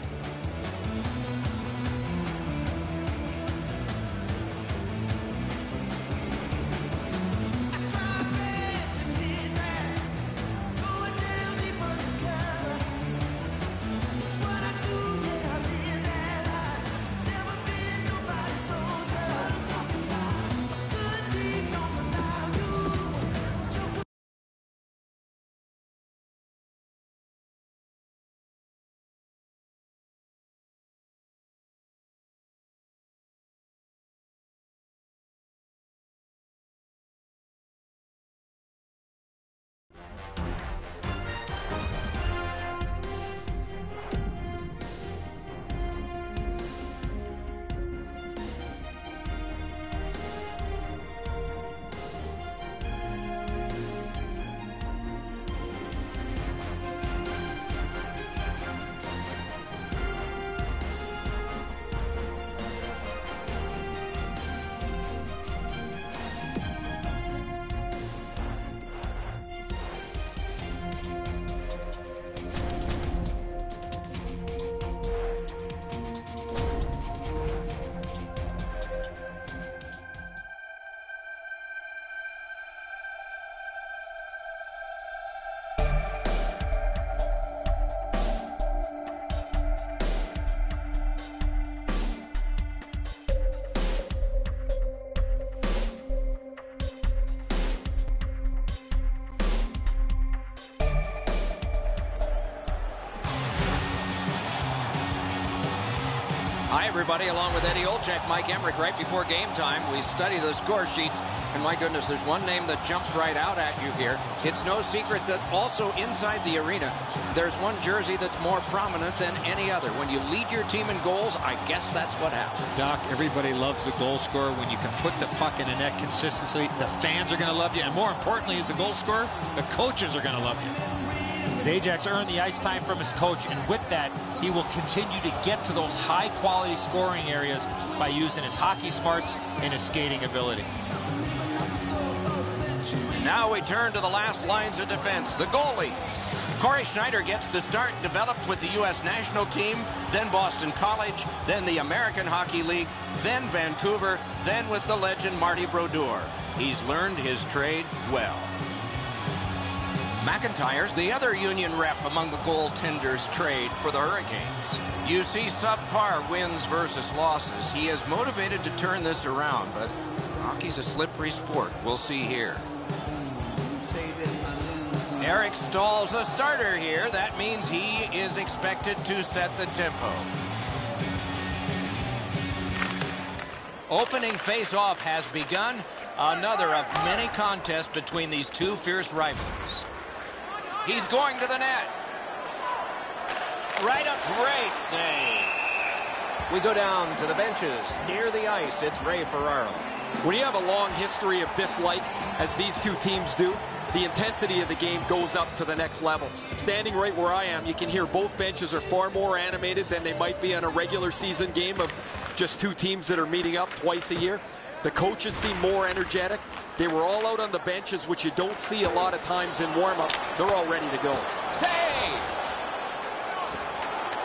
everybody. Along with Eddie Olczyk, Mike Emmerich, right before game time, we study the score sheets. And my goodness, there's one name that jumps right out at you here. It's no secret that also inside the arena, there's one jersey that's more prominent than any other. When you lead your team in goals, I guess that's what happens. Doc, everybody loves the goal scorer. When you can put the puck in the net consistently, the fans are going to love you. And more importantly, as a goal scorer, the coaches are going to love you. Zajac earned the ice time from his coach, and with that, he will continue to get to those high-quality scoring areas by using his hockey smarts and his skating ability. Now we turn to the last lines of defense, the goalies. Corey Schneider gets the start, developed with the U.S. national team, then Boston College, then the American Hockey League, then Vancouver, then with the legend Marty Brodeur. He's learned his trade well. McIntyre's the other Union rep among the goaltenders trade for the Hurricanes. You see subpar wins versus losses. He is motivated to turn this around, but hockey's a slippery sport. We'll see here. Eric Stahl's a starter here. That means he is expected to set the tempo. Opening face-off has begun. Another of many contests between these two fierce rivals. He's going to the net. Right up, great save. We go down to the benches. Near the ice, it's Ray Ferraro. When you have a long history of dislike, as these two teams do, the intensity of the game goes up to the next level. Standing right where I am, you can hear both benches are far more animated than they might be on a regular season game of just two teams that are meeting up twice a year. The coaches seem more energetic. They were all out on the benches, which you don't see a lot of times in warm-up. They're all ready to go. Save!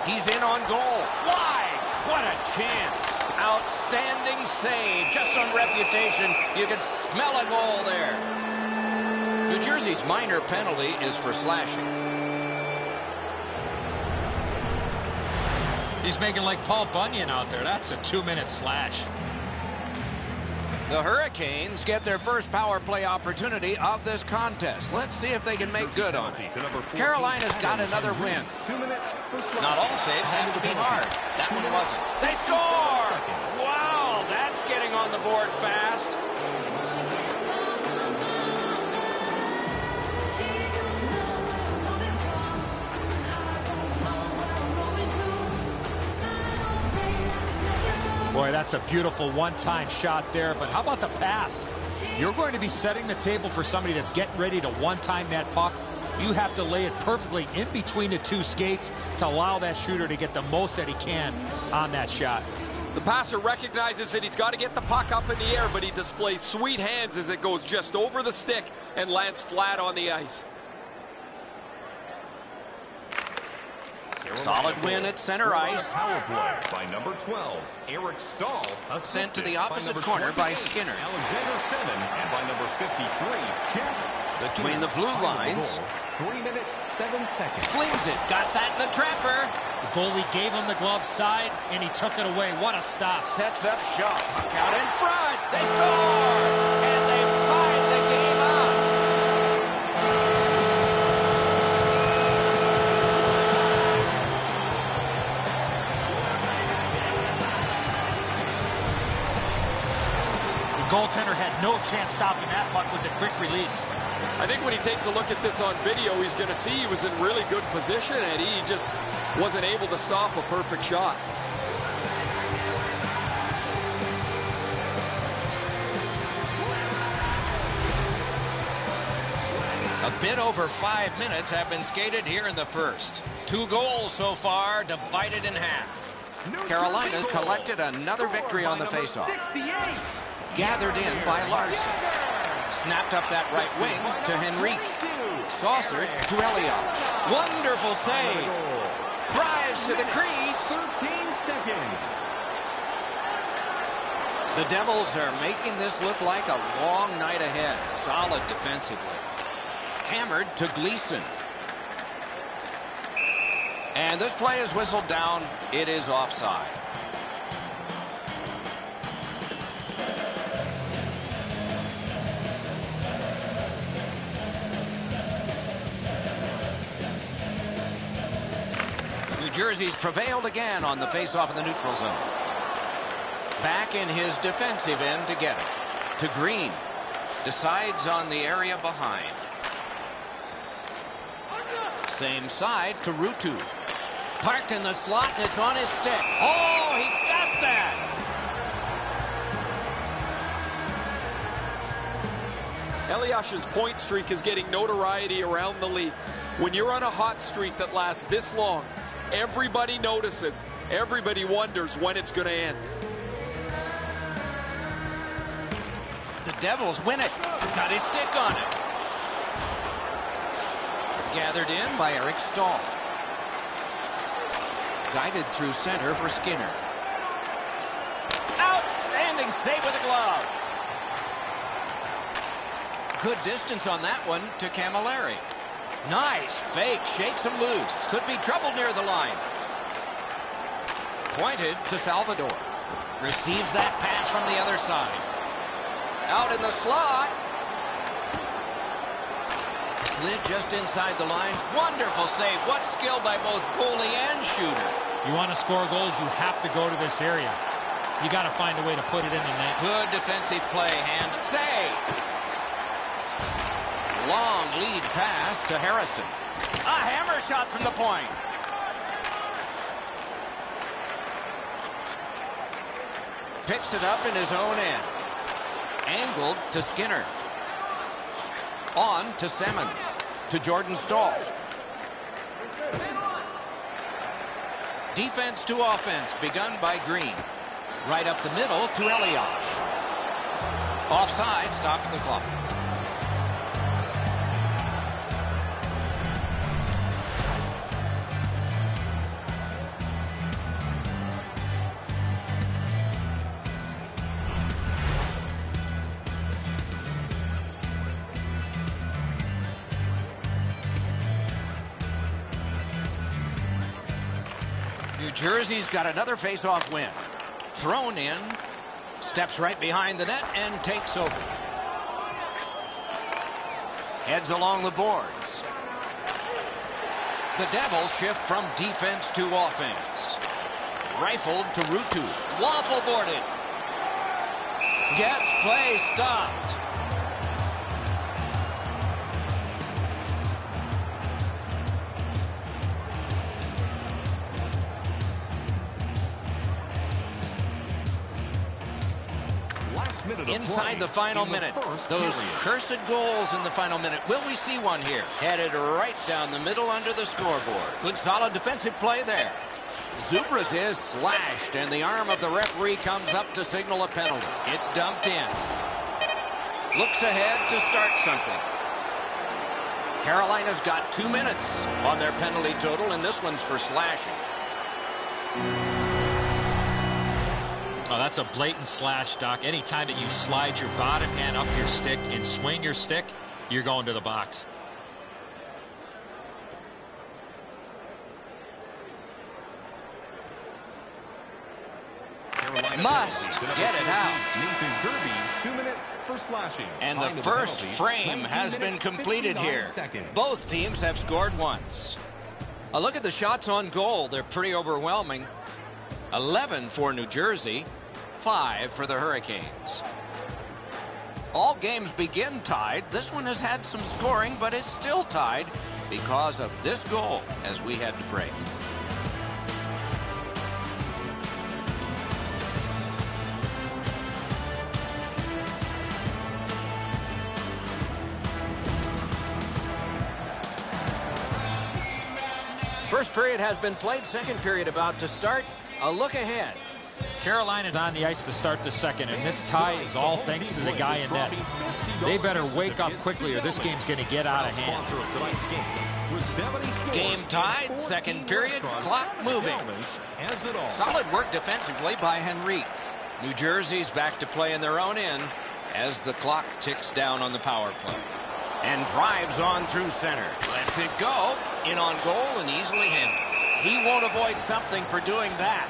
He's in on goal. Wide! What a chance! Outstanding save. Just on reputation, you can smell a goal there. New Jersey's minor penalty is for slashing. He's making like Paul Bunyan out there. That's a 2-minute slash. The Hurricanes get their first power play opportunity of this contest. Let's see if they can make good on it. Carolina's got another win. Not all saves have to be hard. That one wasn't. They score! Wow, that's getting on the board fast. Boy, that's a beautiful one-time shot there, but how about the pass? You're going to be setting the table for somebody that's getting ready to one-time that puck. You have to lay it perfectly in between the two skates to allow that shooter to get the most that he can on that shot. The passer recognizes that he's got to get the puck up in the air, but he displays sweet hands as it goes just over the stick and lands flat on the ice. Solid win at center ice. Power play by number 12, Eric Stahl. Sent to the opposite corner by Skinner. Alexander 7 and by number 53, Jeff. Between the blue lines. 3 minutes, 7 seconds. Flings it. Got that in the trapper. The goalie gave him the glove side, and he took it away. What a stop. Sets up shot. Puck out in front. They score! And they've tied the game up. The goaltender had no chance stopping that puck with the quick release. I think when he takes a look at this on video, he's going to see he was in really good position, and he just wasn't able to stop a perfect shot. A bit over 5 minutes have been skated here in the first. 2 goals so far, divided in half. Carolina's collected another victory on the faceoff. Gathered in by Larson. Snapped up that right wing to Henrique. Saucered to Elias. Wonderful save. Drives to the crease. 13 seconds. The Devils are making this look like a long night ahead. Solid defensively. Hammered to Gleason. And this play is whistled down. It is offside. New Jersey's prevailed again on the faceoff in the neutral zone. Back in his defensive end to get it. To Green. Decides on the area behind. Same side to Ruutu. Parked in the slot, and it's on his stick. Oh, he got that! Eliash's point streak is getting notoriety around the league. When you're on a hot streak that lasts this long, everybody notices. Everybody wonders when it's going to end. The Devils win it. Got his stick on it. Gathered in by Eric Stahl. Guided through center for Skinner. Outstanding save with a glove. Good distance on that one to Camilleri. Nice fake, shakes him loose. Could be trouble near the line. Pointed to Salvador. Receives that pass from the other side. Out in the slot. Slid just inside the lines. Wonderful save. What skill by both goalie and shooter. You want to score goals, you have to go to this area. You got to find a way to put it in the net. Good defensive play. Hand save. Long lead pass to Harrison. A hammer shot from the point. Picks it up in his own end. Angled to Skinner. On to Salmon. To Jordan Stahl. Defense to offense begun by Green. Right up the middle to Eliash. Offside stops the clock. New Jersey's got another face-off win. Thrown in, steps right behind the net and takes over. Heads along the boards. The Devils shift from defense to offense. Rifled to Ruutu. Waffle boarded. Gets play stopped. Inside the final minute. Those cursed goals in the final minute. Will we see one here? Headed right down the middle under the scoreboard. Good solid defensive play there. Zubras is slashed, and the arm of the referee comes up to signal a penalty. It's dumped in. Looks ahead to start something. Carolina's got 2 minutes on their penalty total, and this one's for slashing. Oh, that's a blatant slash, Doc. Anytime that you slide your bottom hand up your stick and swing your stick, you're going to the box. Must get it out. Nathan Kirby, 2 minutes for slashing. And the first frame has been completed here. Both teams have scored once. A look at the shots on goal. They're pretty overwhelming. 11 for New Jersey, 5 for the Hurricanes. All games begin tied. This one has had some scoring, but is still tied because of this goal as we head to break. First period has been played. Second period about to start. A look ahead. Carolina's on the ice to start the second, and this tie is all thanks to the guy in net. They better wake up quickly or this game's going to get out of hand. Game tied, second period, clock moving. Solid work defensively by Henrique. New Jersey's back to play in their own end as the clock ticks down on the power play. And drives on through center. Lets it go. In on goal and easily handled. He won't avoid something for doing that.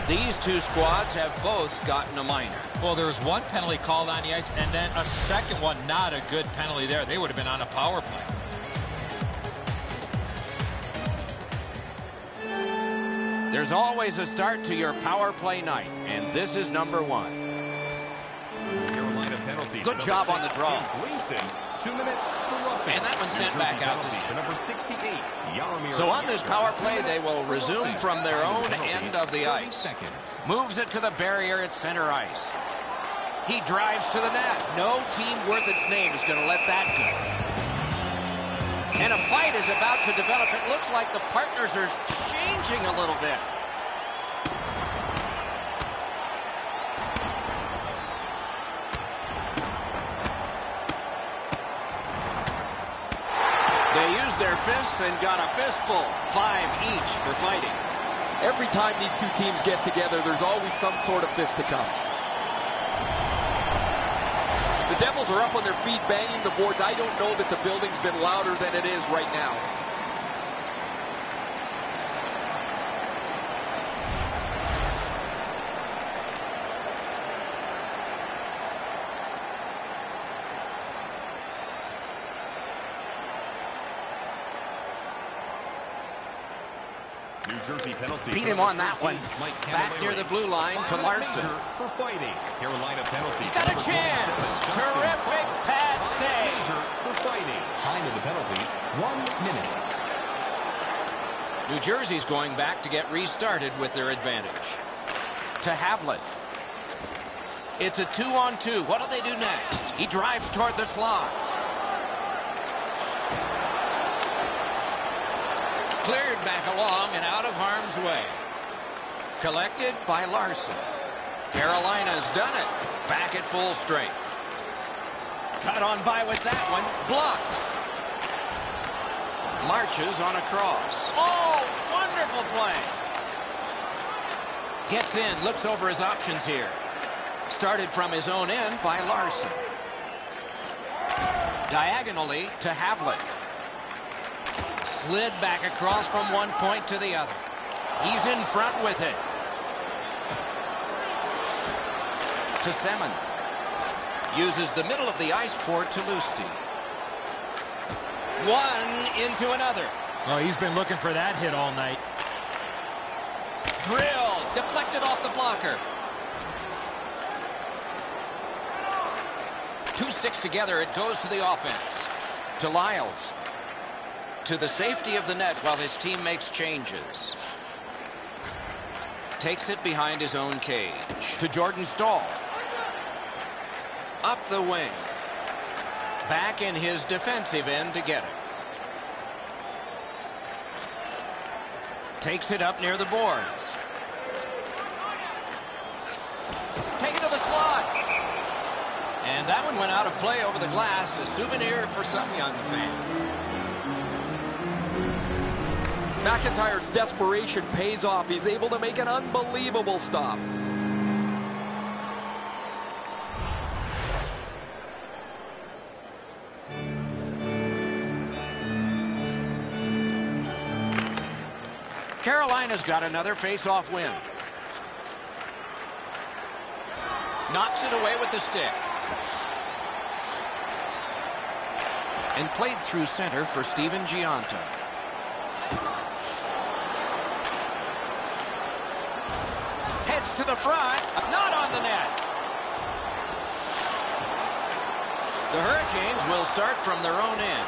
These two squads have both gotten a minor. Well, there was one penalty called on the ice, and then a second one, not a good penalty there. They would have been on a power play. There's always a start to your power play night, and this is number one. Carolina penalty. Good job on the draw. 2 minutes for roughing. And that one's sent back out to penalty number 68. Jaromir So on this Jagr. power play, they will resume from their own end of the ice. Moves it to the barrier at center ice. He drives to the net. No team worth its name is going to let that go. And a fight is about to develop. It looks like the partners are changing a little bit. They used their fists and got a fistful. 5 each for fighting. Every time these two teams get together, there's always some sort of fisticuffs. The Devils are up on their feet, banging the boards. I don't know that the building's been louder than it is right now. New Jersey penalty. Beat him on that one. Back near the blue line to Larson. For fighting. Carolina penalty. He's got a chance. Terrific pad save. For fighting. Time of the penalties, 1 minute. New Jersey's going back to get restarted with their advantage. To Havlat. It's a 2-on-2. What do they do next? He drives toward the slot. Cleared back along and out of harm's way. Collected by Larson. Carolina's done it. Back at full strength. Cut on by with that one. Blocked. Marches on a cross. Oh, wonderful play. Gets in, looks over his options here. Started from his own end by Larson. Diagonally to Havlat. Slid back across from one point to the other. He's in front with it. To Semin. Uses the middle of the ice for Toulouse. One into another. Oh, he's been looking for that hit all night. Drill. Deflected off the blocker. Two sticks together. It goes to the offense. To Lyles. To the safety of the net while his team makes changes. Takes it behind his own cage. To Jordan Stahl. Up the wing. Back in his defensive end to get it. Takes it up near the boards. Take it to the slot. And that one went out of play over the glass. A souvenir for some young fan. McIntyre's desperation pays off. He's able to make an unbelievable stop. Carolina's got another face-off win. Knocks it away with the stick. And played through center for Steven Giunta. Heads to the front. Not on the net. The Hurricanes will start from their own end.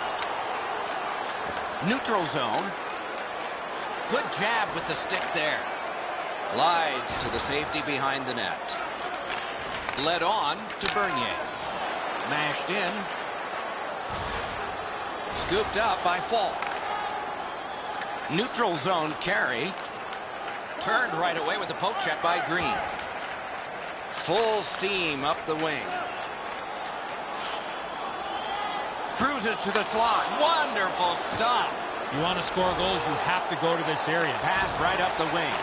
Neutral zone. Good jab with the stick there. Glides to the safety behind the net. Led on to Bernier. Mashed in. Scooped up by Falk. Neutral zone carry. Turned right away with the poke check by Green. Full steam up the wing. Cruises to the slot. Wonderful stop. You want to score goals, you have to go to this area. Pass right up the wing.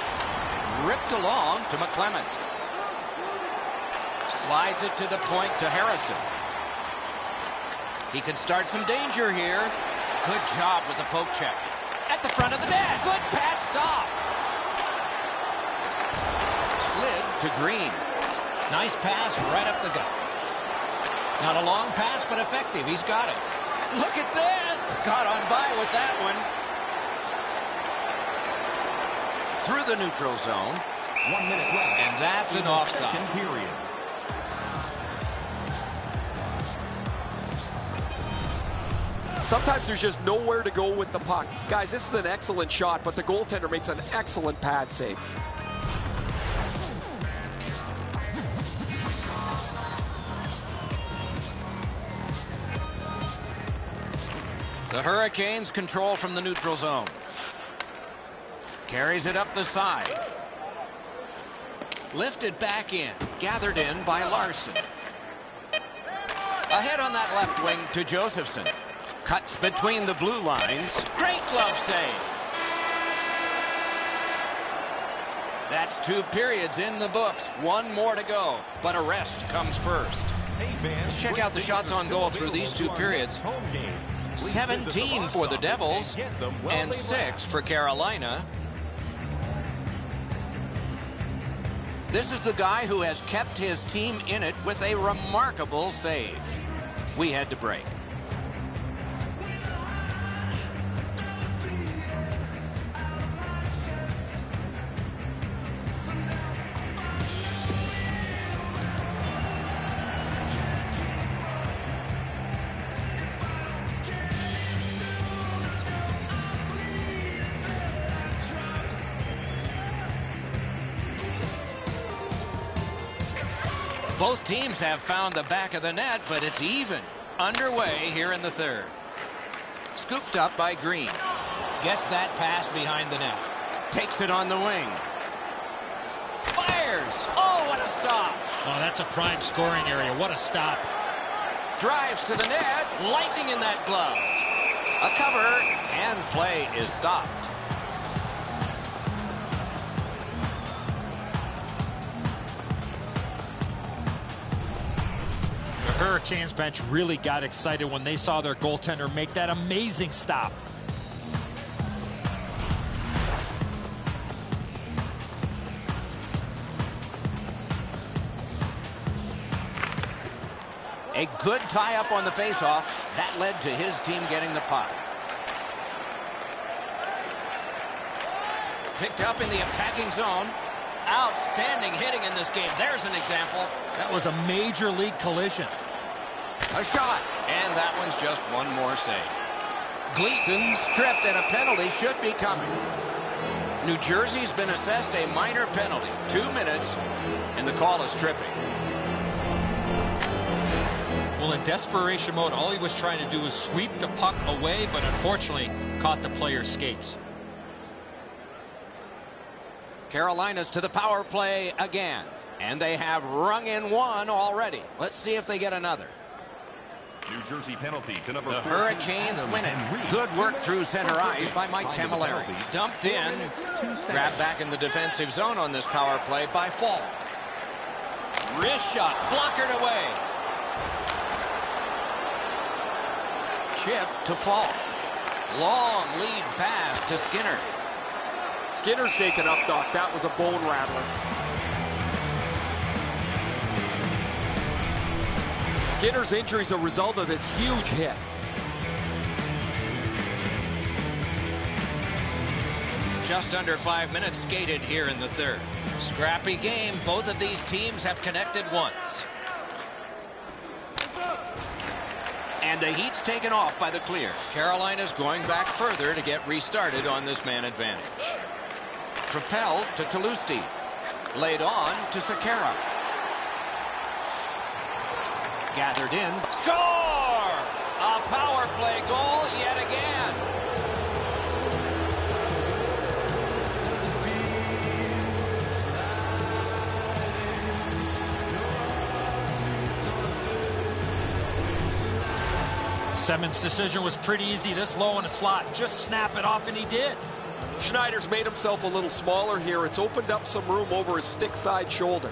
Ripped along to McClement. Slides it to the point to Harrison. He could start some danger here. Good job with the poke check. At the front of the net. Good pad stop. to Green. Nice pass right up the gut. Not a long pass, but effective. He's got it. Look at this. Caught on by with that one. Through the neutral zone. 1 minute left. And that's an offside. Second period. Sometimes there's just nowhere to go with the puck. Guys, this is an excellent shot, but the goaltender makes an excellent pad save. The Hurricanes control from the neutral zone. Carries it up the side. Lifted back in. Gathered in by Larson. Ahead on that left wing to Josephson. Cuts between the blue lines. Great glove save. That's 2 periods in the books. 1 more to go. But a rest comes first. Let's check out the shots on goal through these 2 periods. 17 for the Devils and 6 for Carolina. This is the guy who has kept his team in it with a remarkable save. We had to break. Both teams have found the back of the net, but it's even. Underway here in the third. Scooped up by Green. Gets that pass behind the net. Takes it on the wing. Fires! Oh, what a stop! Oh, that's a prime scoring area. What a stop. Drives to the net. Lightning in that glove. A cover, and play is stopped. The Hurricanes bench really got excited when they saw their goaltender make that amazing stop. A good tie-up on the faceoff. That led to his team getting the puck. Picked up in the attacking zone. Outstanding hitting in this game. There's an example. That was a major league collision. A shot. And that one's just one more save. Gleason's tripped, and a penalty should be coming. New Jersey's been assessed a minor penalty. 2 minutes, and the call is tripping. Well, in desperation mode, all he was trying to do was sweep the puck away, but unfortunately caught the player's skates. Carolina's to the power play again. And they have rung in 1 already. Let's see if they get another. New Jersey penalty to number The 14, Hurricanes Adam win it. Henry. Good work through center ice by Mike Time of the Camilleri. penalty. Dumped 4 in. minutes, 2 seconds. Grabbed back in the defensive zone on this power play by Fall. Wrist shot. Blockered away. Chip to Fall. Long lead pass to Skinner. Skinner shaken up, Doc. That was a bone rattler. Skinner's injury is a result of this huge hit. Just under 5 minutes skated here in the third. Scrappy game. Both of these teams have connected once. And the heat's taken off by the clear. Carolina's going back further to get restarted on this man advantage. Propelled to Toulouse. Laid on to Sekera. Gathered in. Score! A power play goal yet again. Semen's decision was pretty easy. This low in a slot. Just snap it off, and he did. Schneider's made himself a little smaller here. It's opened up some room over his stick side shoulder.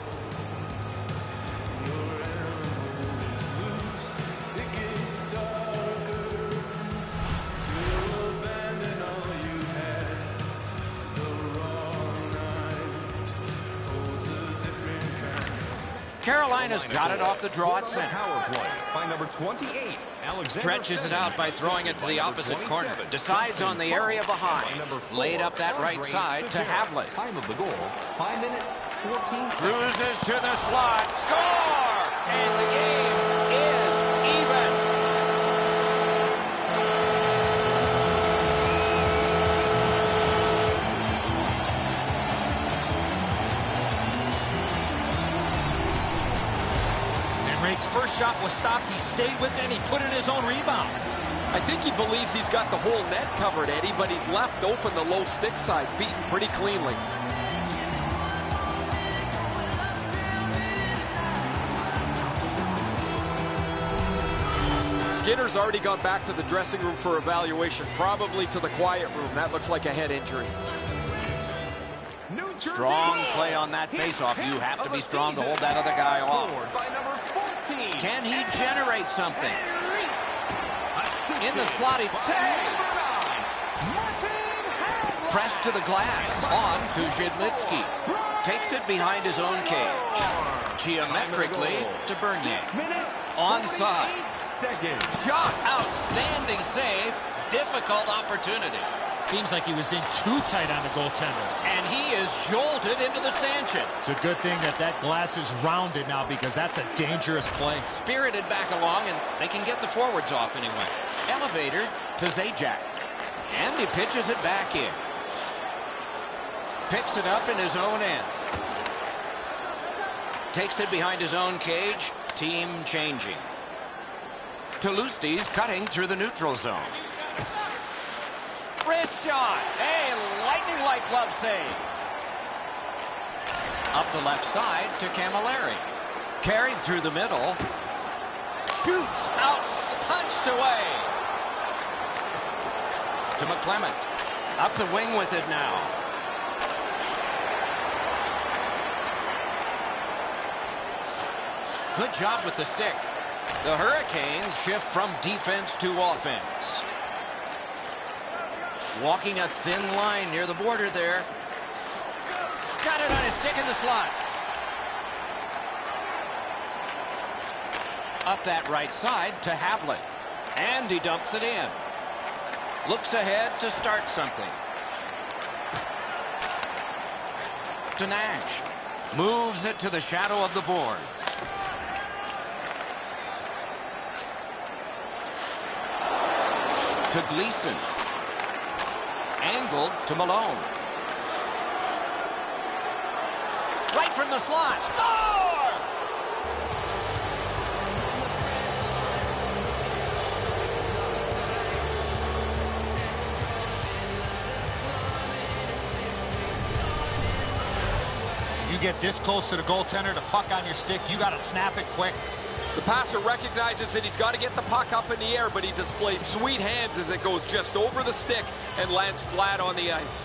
Carolina's got it off the draw at center. Power play by number 28, Alexander. Stretches it out by throwing it to the opposite corner. Decides on the area behind. Laid up that right side to Havlat. Time of the goal, 5 minutes, 14 seconds. Cruises to the slot. Score! And the game is even. Rake's first shot was stopped. He stayed with it, and he put in his own rebound. I think he believes he's got the whole net covered, Eddie, but he's left open the low stick side, beaten pretty cleanly. Skinner's already gone back to the dressing room for evaluation, probably to the quiet room. That looks like a head injury. Strong play on that faceoff. You have to be strong to hold that other guy off. Can he generate something? In the slot, he's tagged. Pressed to the glass. On to Zhidlitsky. Takes it behind his own cage. Geometrically to Bernier. Onside. Shot. Outstanding save. Difficult opportunity. Seems like he was in too tight on the goaltender. And he is jolted into the stanchion. It's a good thing that that glass is rounded now, because that's a dangerous play. Spirited back along, and they can get the forwards off anyway. Elevator to Zajac. And he pitches it back in. Picks it up in his own end. Takes it behind his own cage. Team changing. Toulousti's cutting through the neutral zone. Wrist shot. A lightning-like glove save. Up the left side to Camilleri. Carried through the middle. Shoots. Out. Punched away. To McClement. Up the wing with it now. Good job with the stick. The Hurricanes shift from defense to offense. Walking a thin line near the border there. Got it on his stick in the slot. Up that right side to Havlat. And he dumps it in. Looks ahead to start something. To Nash. Moves it to the shadow of the boards. To Gleason. Angled to Malone. Right from the slot. Score! You get this close to the goaltender, the puck on your stick, you got to snap it quick. The passer recognizes that he's got to get the puck up in the air, but he displays sweet hands as it goes just over the stick and lands flat on the ice.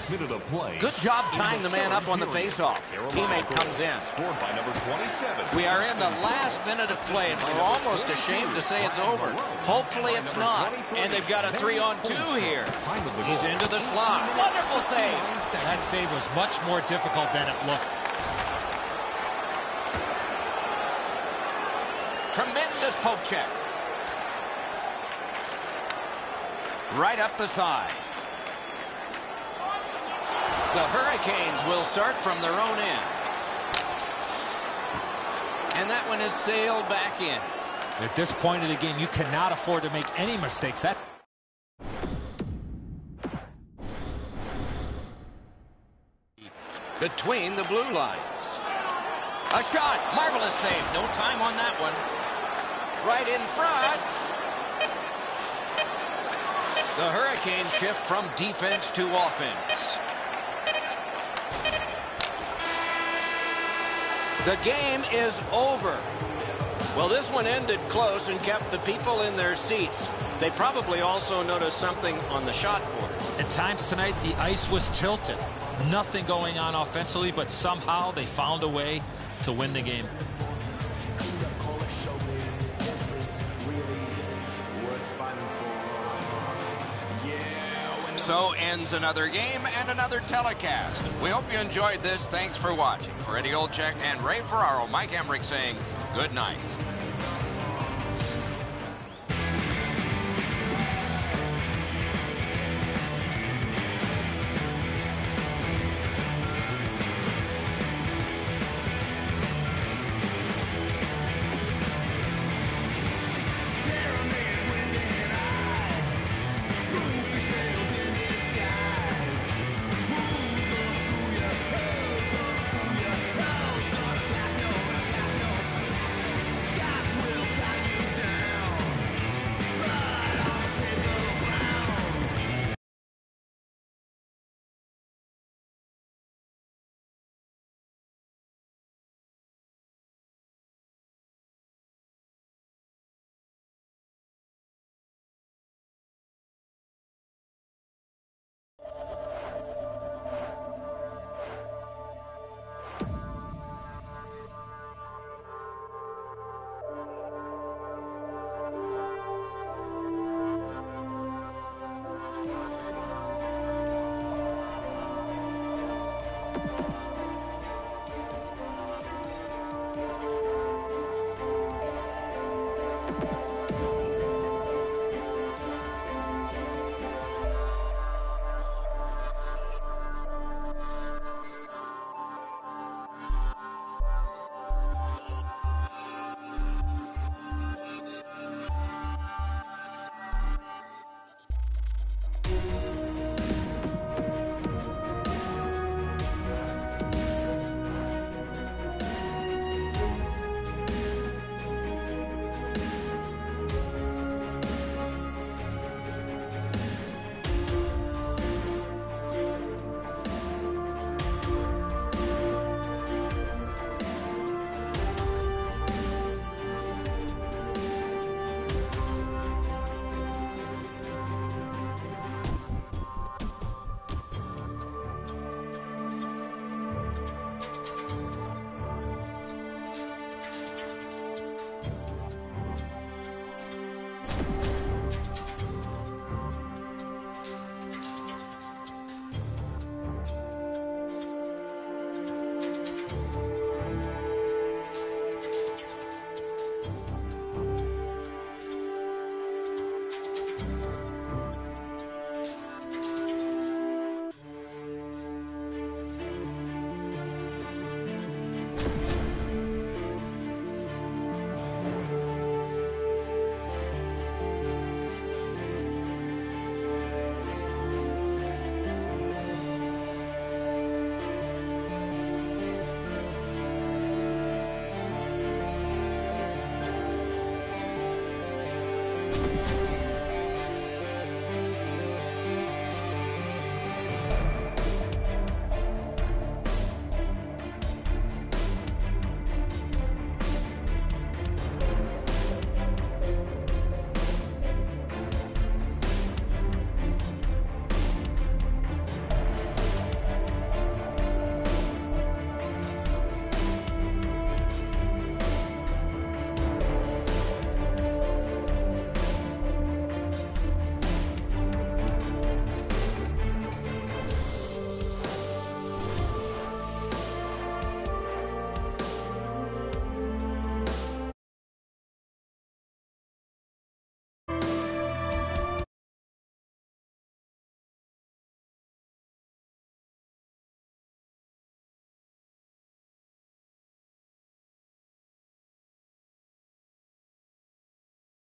Minute of play. Good job tying the man up on the faceoff. Teammate comes in. Scored by number 27. We are in the last minute of play, and we're almost ashamed to say it's over. Hopefully it's not. And they've got a 3-on-2 here. He's into the slot. Wonderful save. That save was much more difficult than it looked. Tremendous poke check. Right up the side. The Hurricanes will start from their own end. And that one is sailed back in. At this point of the game, you cannot afford to make any mistakes. That between the blue lines. A shot. Marvelous save. No time on that one. Right in front. The Hurricanes shift from defense to offense. The game is over. Well, this one ended close and kept the people in their seats. They probably also noticed something on the shot board. at times tonight, the ice was tilted. Nothing going on offensively, but somehow they found a way to win the game. so ends another game and another telecast. We hope you enjoyed this. Thanks for watching. For Eddie Olczyk and Ray Ferraro, Mike Emmerich saying good night.